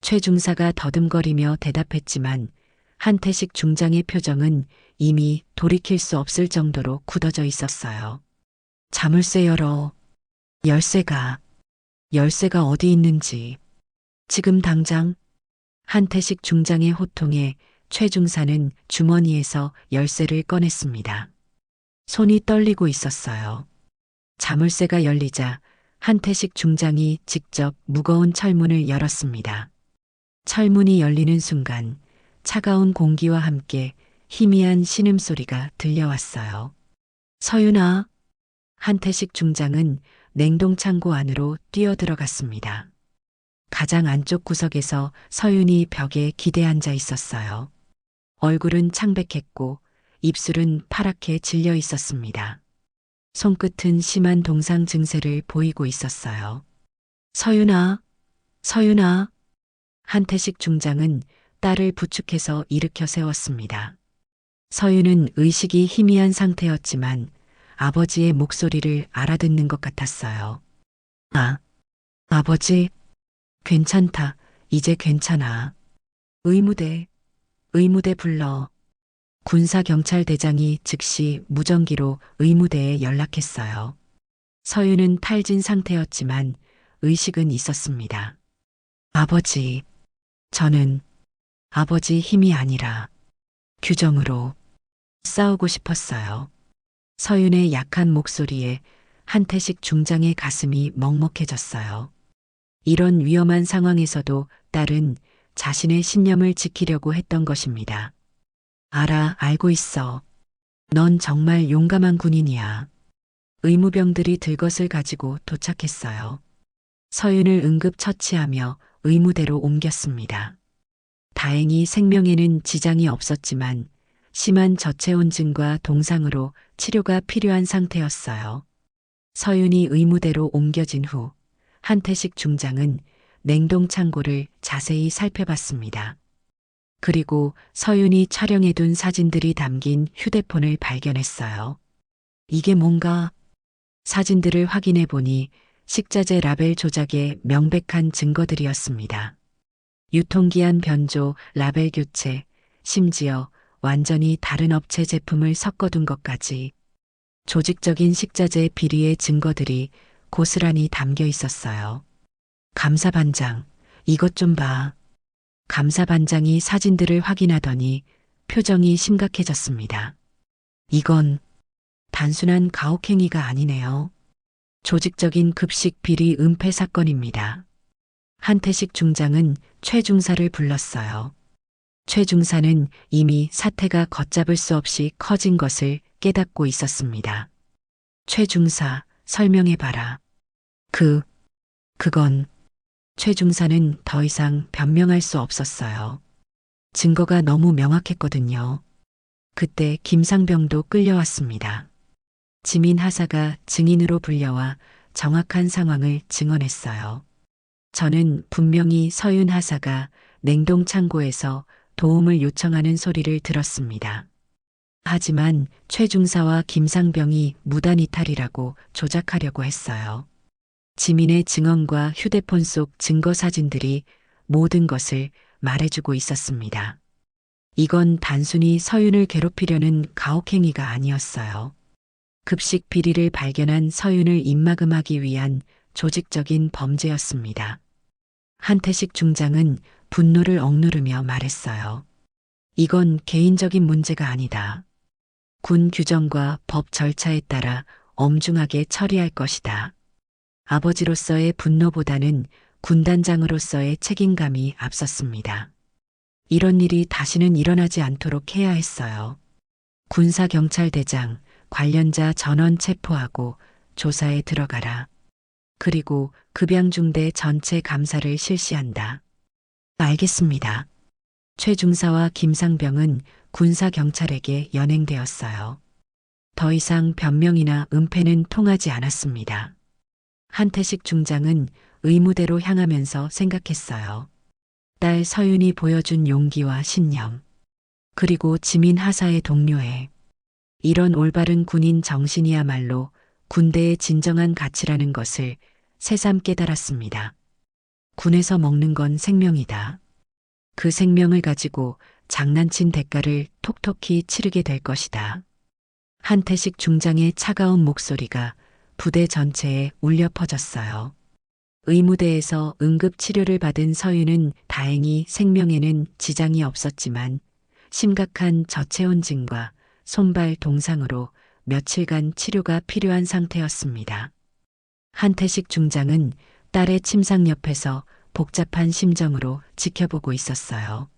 최 중사가 더듬거리며 대답했지만 한태식 중장의 표정은 이미 돌이킬 수 없을 정도로 굳어져 있었어요. 자물쇠 열어. 열쇠가 어디 있는지... 지금 당장. 한태식 중장의 호통에 최 중사는 주머니에서 열쇠를 꺼냈습니다. 손이 떨리고 있었어요. 자물쇠가 열리자 한태식 중장이 직접 무거운 철문을 열었습니다. 철문이 열리는 순간 차가운 공기와 함께 희미한 신음소리가 들려왔어요. 서윤아. 한태식 중장은 냉동창고 안으로 뛰어들어갔습니다. 가장 안쪽 구석에서 서윤이 벽에 기대앉아 있었어요. 얼굴은 창백했고 입술은 파랗게 질려 있었습니다. 손끝은 심한 동상 증세를 보이고 있었어요. 서윤아. 한태식 중장은 딸을 부축해서 일으켜 세웠습니다. 서윤은 의식이 희미한 상태였지만 아버지의 목소리를 알아듣는 것 같았어요. 아버지. 괜찮다. 이제 괜찮아. 의무대 불러. 군사경찰대장이 즉시 무전기로 의무대에 연락했어요. 서윤은 탈진 상태였지만 의식은 있었습니다. 아버지, 저는 아버지 힘이 아니라 규정으로 싸우고 싶었어요. 서윤의 약한 목소리에 한태식 중장의 가슴이 먹먹해졌어요. 이런 위험한 상황에서도 딸은 자신의 신념을 지키려고 했던 것입니다. 알고 있어. 넌 정말 용감한 군인이야. 의무병들이 들것을 가지고 도착했어요. 서윤을 응급 처치하며 의무대로 옮겼습니다. 다행히 생명에는 지장이 없었지만 심한 저체온증과 동상으로 치료가 필요한 상태였어요. 서윤이 의무대로 옮겨진 후 한태식 중장은 냉동 창고를 자세히 살펴봤습니다. 그리고 서윤이 촬영해둔 사진들이 담긴 휴대폰을 발견했어요. 이게 뭔가? 사진들을 확인해 보니 식자재 라벨 조작의 명백한 증거들이었습니다. 유통기한 변조, 라벨 교체, 심지어 완전히 다른 업체 제품을 섞어둔 것까지 조직적인 식자재 비리의 증거들이 고스란히 담겨 있었어요. 감사반장, 이것 좀 봐. 감사반장이 사진들을 확인하더니 표정이 심각해졌습니다. 이건 단순한 가혹행위가 아니네요. 조직적인 급식 비리 은폐 사건입니다. 한태식 중장은 최 중사를 불렀어요. 최 중사는 이미 사태가 걷잡을 수 없이 커진 것을 깨닫고 있었습니다. 최 중사, 설명해봐라. 그건 최 중사는 더 이상 변명할 수 없었어요. 증거가 너무 명확했거든요. 그때 김상병도 끌려왔습니다. 지민 하사가 증인으로 불려와 정확한 상황을 증언했어요. 저는 분명히 서윤 하사가 냉동 창고에서 도움을 요청하는 소리를 들었습니다. 하지만 최 중사와 김상병이 무단 이탈이라고 조작하려고 했어요. 지민의 증언과 휴대폰 속 증거 사진들이 모든 것을 말해주고 있었습니다. 이건 단순히 서윤을 괴롭히려는 가혹행위가 아니었어요. 급식 비리를 발견한 서윤을 입막음하기 위한 조직적인 범죄였습니다. 한태식 중장은 분노를 억누르며 말했어요. 이건 개인적인 문제가 아니다. 군 규정과 법 절차에 따라 엄중하게 처리할 것이다. 아버지로서의 분노보다는 군단장으로서의 책임감이 앞섰습니다. 이런 일이 다시는 일어나지 않도록 해야 했어요. 군사경찰대장, 관련자 전원 체포하고 조사에 들어가라. 그리고 급양중대 전체 감사를 실시한다. 알겠습니다. 최 중사와 김상병은 군사경찰에게 연행되었어요. 더 이상 변명이나 은폐는 통하지 않았습니다. 한태식 중장은 의무대로 향하면서 생각했어요. 딸 서윤이 보여준 용기와 신념, 그리고 지민 하사의 동료애. 이런 올바른 군인 정신이야말로 군대의 진정한 가치라는 것을 새삼 깨달았습니다. 군에서 먹는 건 생명이다. 그 생명을 가지고 장난친 대가를 톡톡히 치르게 될 것이다. 한태식 중장의 차가운 목소리가 부대 전체에 울려 퍼졌어요. 의무대에서 응급 치료를 받은 서윤은 다행히 생명에는 지장이 없었지만 심각한 저체온증과 손발 동상으로 며칠간 치료가 필요한 상태였습니다. 한태식 중장은 딸의 침상 옆에서 복잡한 심정으로 지켜보고 있었어요.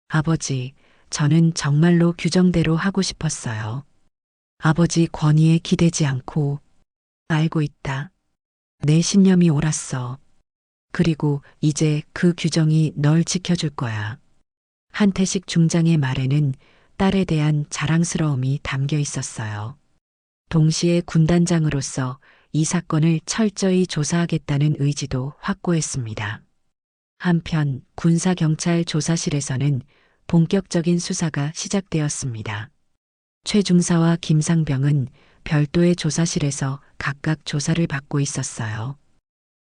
아버지, 저는 정말로 규정대로 하고 싶었어요. 아버지 권위에 기대지 않고. 알고 있다. 내 신념이 옳았어. 그리고 이제 그 규정이 널 지켜줄 거야. 한태식 중장의 말에는 딸에 대한 자랑스러움이 담겨 있었어요. 동시에 군단장으로서 이 사건을 철저히 조사하겠다는 의지도 확고했습니다. 한편 군사경찰 조사실에서는 본격적인 수사가 시작되었습니다. 최 중사와 김상병은 별도의 조사실에서 각각 조사를 받고 있었어요.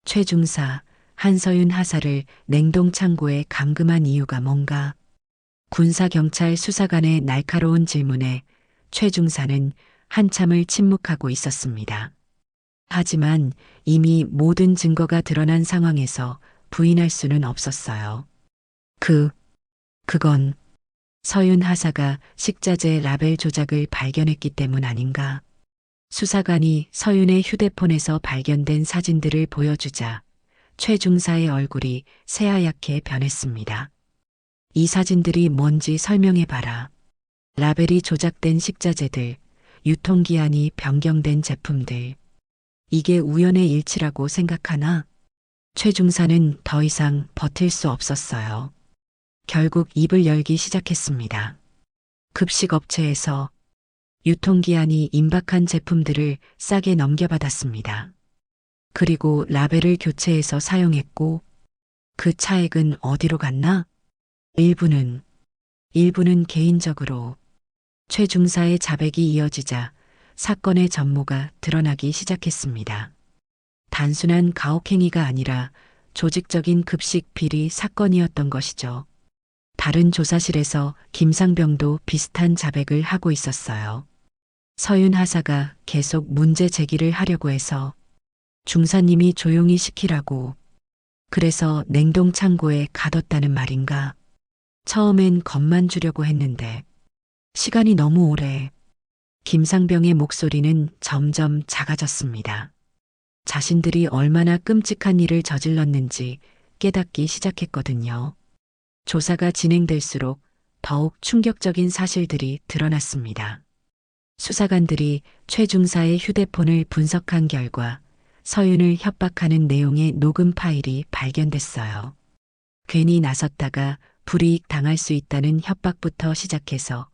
최 중사, 한서윤 하사를 냉동 창고에 감금한 이유가 뭔가? 군사경찰 수사관의 날카로운 질문에 최 중사는 한참을 침묵하고 있었습니다. 하지만 이미 모든 증거가 드러난 상황에서 부인할 수는 없었어요. 그건 서윤 하사가 식자재 라벨 조작을 발견했기 때문 아닌가? 수사관이 서윤의 휴대폰에서 발견된 사진들을 보여주자 최 중사의 얼굴이 새하얗게 변했습니다. 이 사진들이 뭔지 설명해봐라. 라벨이 조작된 식자재들, 유통기한이 변경된 제품들. 이게 우연의 일치라고 생각하나? 최 중사는 더 이상 버틸 수 없었어요. 결국 입을 열기 시작했습니다. 급식업체에서 유통기한이 임박한 제품들을 싸게 넘겨받았습니다. 그리고 라벨을 교체해서 사용했고 그 차액은 어디로 갔나? 일부는 개인적으로. 최 중사의 자백이 이어지자 사건의 전모가 드러나기 시작했습니다. 단순한 가혹행위가 아니라 조직적인 급식 비리 사건이었던 것이죠. 다른 조사실에서 김상병도 비슷한 자백을 하고 있었어요. 서윤 하사가 계속 문제 제기를 하려고 해서 중사님이 조용히 시키라고, 그래서 냉동 창고에 가뒀다는 말인가? 처음엔 겁만 주려고 했는데 시간이 너무 오래. 김상병의 목소리는 점점 작아졌습니다. 자신들이 얼마나 끔찍한 일을 저질렀는지 깨닫기 시작했거든요. 조사가 진행될수록 더욱 충격적인 사실들이 드러났습니다. 수사관들이 최 중사의 휴대폰을 분석한 결과 서윤을 협박하는 내용의 녹음 파일이 발견됐어요. 괜히 나섰다가 불이익 당할 수 있다는 협박부터 시작해서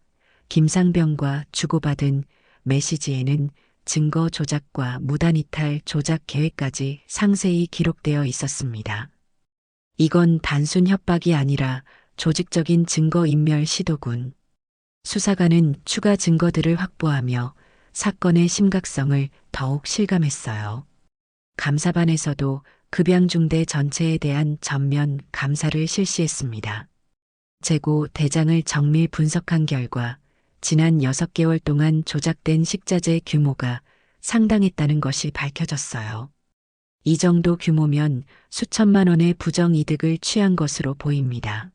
김상병과 주고받은 메시지에는 증거 조작과 무단 이탈 조작 계획까지 상세히 기록되어 있었습니다. 이건 단순 협박이 아니라 조직적인 증거 인멸 시도군. 수사관은 추가 증거들을 확보하며 사건의 심각성을 더욱 실감했어요. 감사반에서도 급양중대 전체에 대한 전면 감사를 실시했습니다. 재고 대장을 정밀 분석한 결과 지난 6개월 동안 조작된 식자재 규모가 상당했다는 것이 밝혀졌어요. 이 정도 규모면 수천만 원의 부정이득을 취한 것으로 보입니다.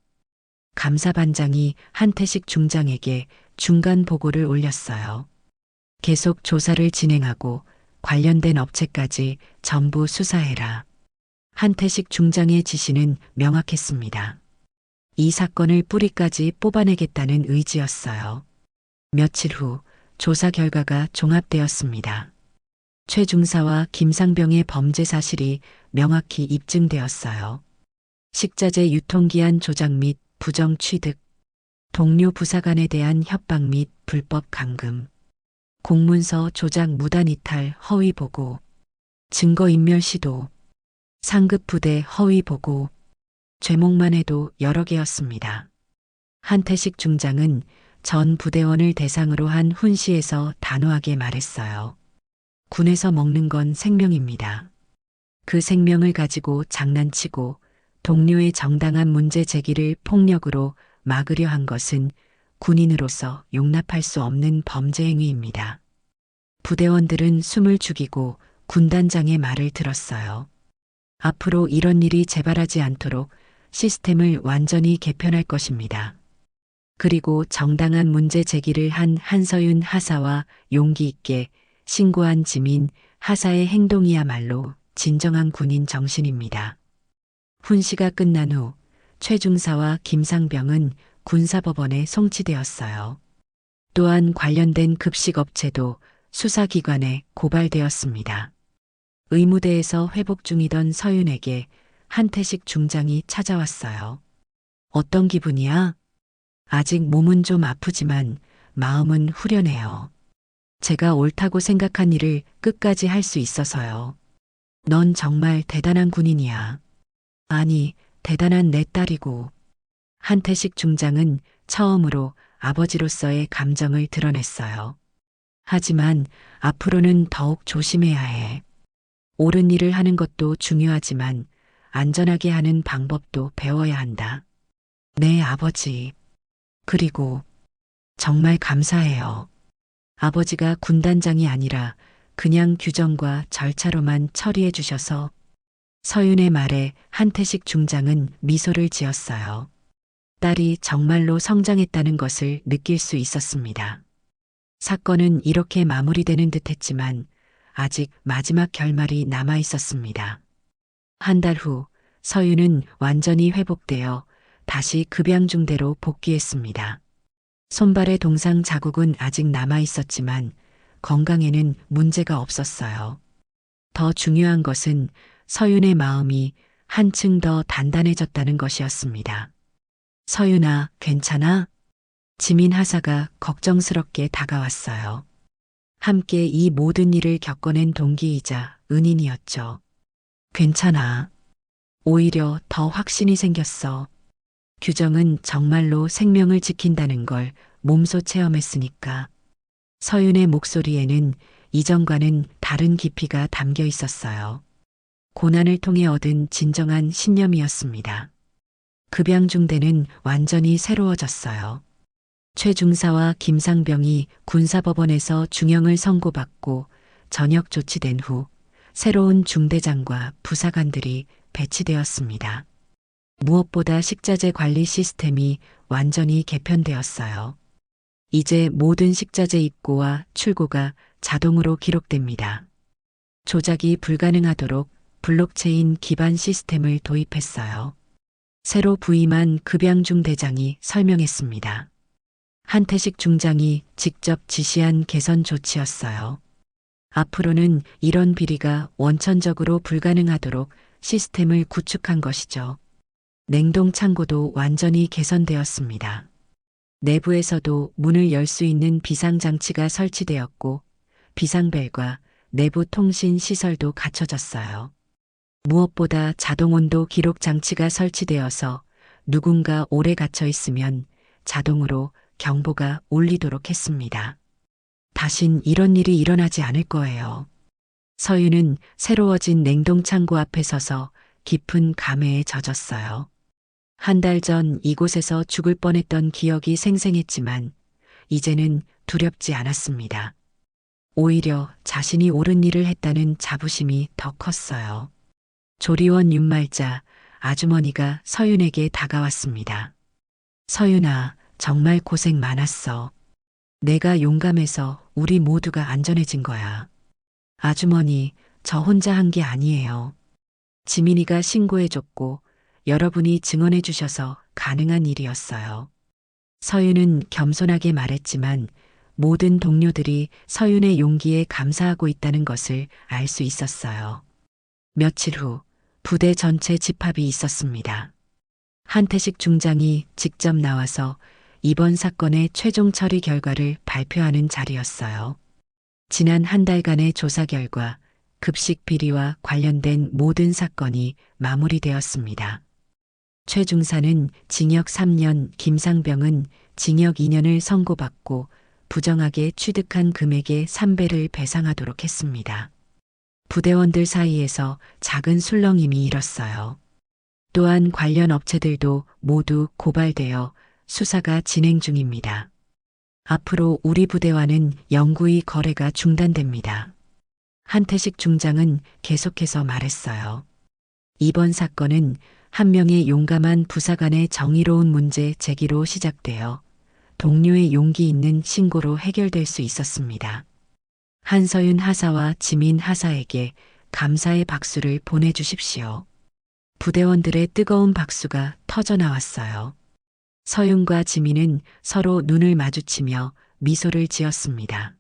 감사반장이 한태식 중장에게 중간 보고를 올렸어요. 계속 조사를 진행하고 관련된 업체까지 전부 수사해라. 한태식 중장의 지시는 명확했습니다. 이 사건을 뿌리까지 뽑아내겠다는 의지였어요. 며칠 후 조사 결과가 종합되었습니다. 최 중사와 김상병의 범죄 사실이 명확히 입증되었어요. 식자재 유통기한 조작 및 부정 취득, 동료 부사관에 대한 협박 및 불법 감금, 공문서 조작 무단 이탈 허위 보고, 증거인멸 시도, 상급 부대 허위 보고, 죄목만 해도 여러 개였습니다. 한태식 중장은 전 부대원을 대상으로 한 훈시에서 단호하게 말했어요. 군에서 먹는 건 생명입니다. 그 생명을 가지고 장난치고 동료의 정당한 문제 제기를 폭력으로 막으려 한 것은 군인으로서 용납할 수 없는 범죄 행위입니다. 부대원들은 숨을 죽이고 군단장의 말을 들었어요. 앞으로 이런 일이 재발하지 않도록 시스템을 완전히 개편할 것입니다. 그리고 정당한 문제 제기를 한 한서윤 하사와 용기 있게 신고한 지민 하사의 행동이야말로 진정한 군인 정신입니다. 훈시가 끝난 후 최 중사와 김상병은 군사법원에 송치되었어요. 또한 관련된 급식업체도 수사기관에 고발되었습니다. 의무대에서 회복 중이던 서윤에게 한태식 중장이 찾아왔어요. 어떤 기분이야? 아직 몸은 좀 아프지만 마음은 후련해요. 제가 옳다고 생각한 일을 끝까지 할 수 있어서요. 넌 정말 대단한 군인이야. 아니, 대단한 내 딸이고. 한태식 중장은 처음으로 아버지로서의 감정을 드러냈어요. 하지만 앞으로는 더욱 조심해야 해. 옳은 일을 하는 것도 중요하지만 안전하게 하는 방법도 배워야 한다. 네, 아버지. 그리고 정말 감사해요. 아버지가 군단장이 아니라 그냥 규정과 절차로만 처리해 주셔서. 서윤의 말에 한태식 중장은 미소를 지었어요. 딸이 정말로 성장했다는 것을 느낄 수 있었습니다. 사건은 이렇게 마무리되는 듯했지만 아직 마지막 결말이 남아 있었습니다. 한 달 후 서윤은 완전히 회복되어 다시 급양중대로 복귀했습니다. 손발의 동상 자국은 아직 남아 있었지만 건강에는 문제가 없었어요. 더 중요한 것은 서윤의 마음이 한층 더 단단해졌다는 것이었습니다. 서윤아, 괜찮아? 지민 하사가 걱정스럽게 다가왔어요. 함께 이 모든 일을 겪어낸 동기이자 은인이었죠. 괜찮아. 오히려 더 확신이 생겼어. 규정은 정말로 생명을 지킨다는 걸 몸소 체험했으니까. 서윤의 목소리에는 이전과는 다른 깊이가 담겨 있었어요. 고난을 통해 얻은 진정한 신념이었습니다. 급양중대는 완전히 새로워졌어요. 최 중사와 김상병이 군사법원에서 중형을 선고받고 전역 조치된 후 새로운 중대장과 부사관들이 배치되었습니다. 무엇보다 식자재 관리 시스템이 완전히 개편되었어요. 이제 모든 식자재 입고와 출고가 자동으로 기록됩니다. 조작이 불가능하도록 블록체인 기반 시스템을 도입했어요. 새로 부임한 급양중 대장이 설명했습니다. 한태식 중장이 직접 지시한 개선 조치였어요. 앞으로는 이런 비리가 원천적으로 불가능하도록 시스템을 구축한 것이죠. 냉동 창고도 완전히 개선되었습니다. 내부에서도 문을 열 수 있는 비상장치가 설치되었고 비상벨과 내부 통신 시설도 갖춰졌어요. 무엇보다 자동온도 기록 장치가 설치되어서 누군가 오래 갇혀 있으면 자동으로 경보가 울리도록 했습니다. 다신 이런 일이 일어나지 않을 거예요. 서윤은 새로워진 냉동창고 앞에 서서 깊은 감회에 젖었어요. 한 달 전 이곳에서 죽을 뻔했던 기억이 생생했지만 이제는 두렵지 않았습니다. 오히려 자신이 옳은 일을 했다는 자부심이 더 컸어요. 조리원 윤말자 아주머니가 서윤에게 다가왔습니다. 서윤아, 정말 고생 많았어. 내가 용감해서 우리 모두가 안전해진 거야. 아주머니, 저 혼자 한 게 아니에요. 지민이가 신고해줬고 여러분이 증언해 주셔서 가능한 일이었어요. 서윤은 겸손하게 말했지만 모든 동료들이 서윤의 용기에 감사하고 있다는 것을 알 수 있었어요. 며칠 후 부대 전체 집합이 있었습니다. 한태식 중장이 직접 나와서 이번 사건의 최종 처리 결과를 발표하는 자리였어요. 지난 한 달간의 조사 결과 급식 비리와 관련된 모든 사건이 마무리되었습니다. 최 중사는 징역 3년, 김상병은 징역 2년을 선고받고 부정하게 취득한 금액의 3배를 배상하도록 했습니다. 부대원들 사이에서 작은 술렁임이 일었어요. 또한 관련 업체들도 모두 고발되어 수사가 진행 중입니다. 앞으로 우리 부대와는 영구히 거래가 중단됩니다. 한태식 중장은 계속해서 말했어요. 이번 사건은 한 명의 용감한 부사관의 정의로운 문제 제기로 시작되어 동료의 용기 있는 신고로 해결될 수 있었습니다. 한서윤 하사와 지민 하사에게 감사의 박수를 보내주십시오. 부대원들의 뜨거운 박수가 터져나왔어요. 서윤과 지민은 서로 눈을 마주치며 미소를 지었습니다.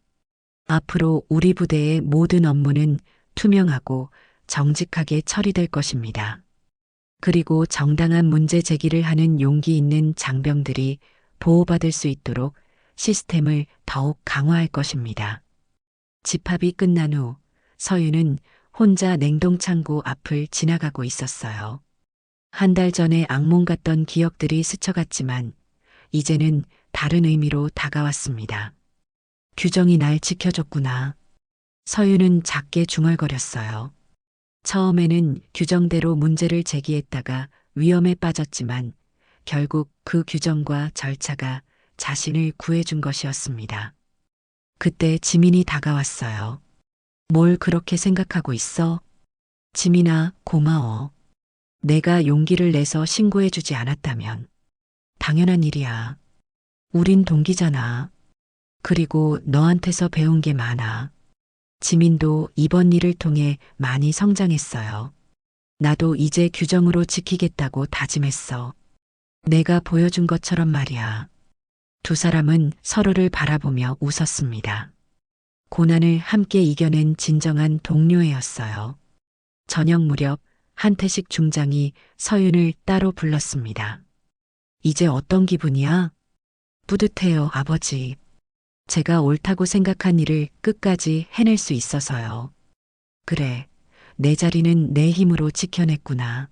앞으로 우리 부대의 모든 업무는 투명하고 정직하게 처리될 것입니다. 그리고 정당한 문제 제기를 하는 용기 있는 장병들이 보호받을 수 있도록 시스템을 더욱 강화할 것입니다. 집합이 끝난 후 서윤은 혼자 냉동창고 앞을 지나가고 있었어요. 한 달 전에 악몽 같던 기억들이 스쳐갔지만 이제는 다른 의미로 다가왔습니다. 규정이 날 지켜줬구나. 서윤은 작게 중얼거렸어요. 처음에는 규정대로 문제를 제기했다가 위험에 빠졌지만 결국 그 규정과 절차가 자신을 구해준 것이었습니다. 그때 지민이 다가왔어요. 뭘 그렇게 생각하고 있어? 지민아, 고마워. 내가 용기를 내서 신고해주지 않았다면 당연한 일이야. 우린 동기잖아. 그리고 너한테서 배운 게 많아. 지민도 이번 일을 통해 많이 성장했어요. 나도 이제 규정으로 지키겠다고 다짐했어. 내가 보여준 것처럼 말이야. 두 사람은 서로를 바라보며 웃었습니다. 고난을 함께 이겨낸 진정한 동료애였어요. 저녁 무렵 한태식 중장이 서윤을 따로 불렀습니다. 이제 어떤 기분이야? 뿌듯해요, 아버지. 제가 옳다고 생각한 일을 끝까지 해낼 수 있어서요. 그래, 내 자리는 내 힘으로 지켜냈구나.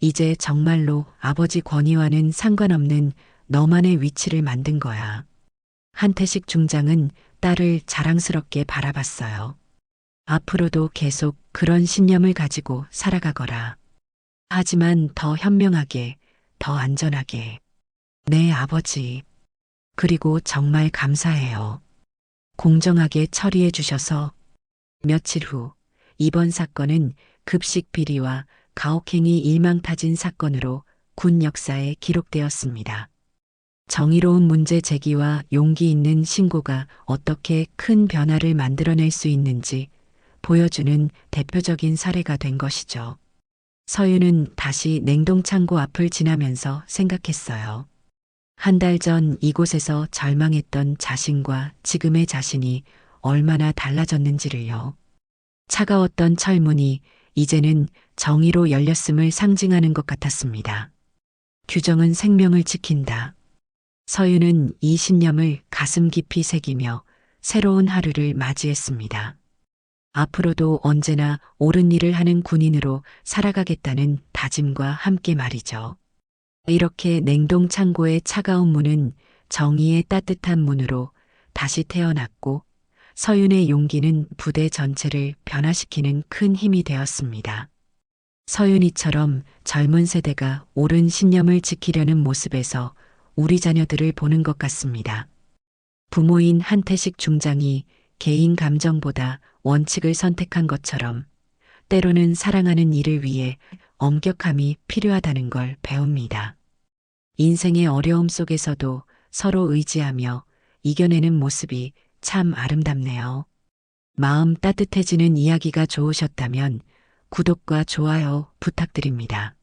이제 정말로 아버지 권위와는 상관없는 너만의 위치를 만든 거야. 한태식 중장은 딸을 자랑스럽게 바라봤어요. 앞으로도 계속 그런 신념을 가지고 살아가거라. 하지만 더 현명하게, 더 안전하게. 네, 아버지. 그리고 정말 감사해요. 공정하게 처리해 주셔서. 며칠 후, 이번 사건은 급식 비리와 가혹행위 일망타진 사건으로 군 역사에 기록되었습니다. 정의로운 문제 제기와 용기 있는 신고가 어떻게 큰 변화를 만들어낼 수 있는지 보여주는 대표적인 사례가 된 것이죠. 서윤은 다시 냉동창고 앞을 지나면서 생각했어요. 한 달 전 이곳에서 절망했던 자신과 지금의 자신이 얼마나 달라졌는지를요. 차가웠던 철문이 이제는 정의로 열렸음을 상징하는 것 같았습니다. 규정은 생명을 지킨다. 서윤은 이 신념을 가슴 깊이 새기며 새로운 하루를 맞이했습니다. 앞으로도 언제나 옳은 일을 하는 군인으로 살아가겠다는 다짐과 함께 말이죠. 이렇게 냉동 창고의 차가운 문은 정의의 따뜻한 문으로 다시 태어났고 서윤의 용기는 부대 전체를 변화시키는 큰 힘이 되었습니다. 서윤이처럼 젊은 세대가 옳은 신념을 지키려는 모습에서 우리 자녀들을 보는 것 같습니다. 부모인 한태식 중장이 개인 감정보다 원칙을 선택한 것처럼 때로는 사랑하는 일을 위해 엄격함이 필요하다는 걸 배웁니다. 인생의 어려움 속에서도 서로 의지하며 이겨내는 모습이 참 아름답네요. 마음 따뜻해지는 이야기가 좋으셨다면 구독과 좋아요 부탁드립니다.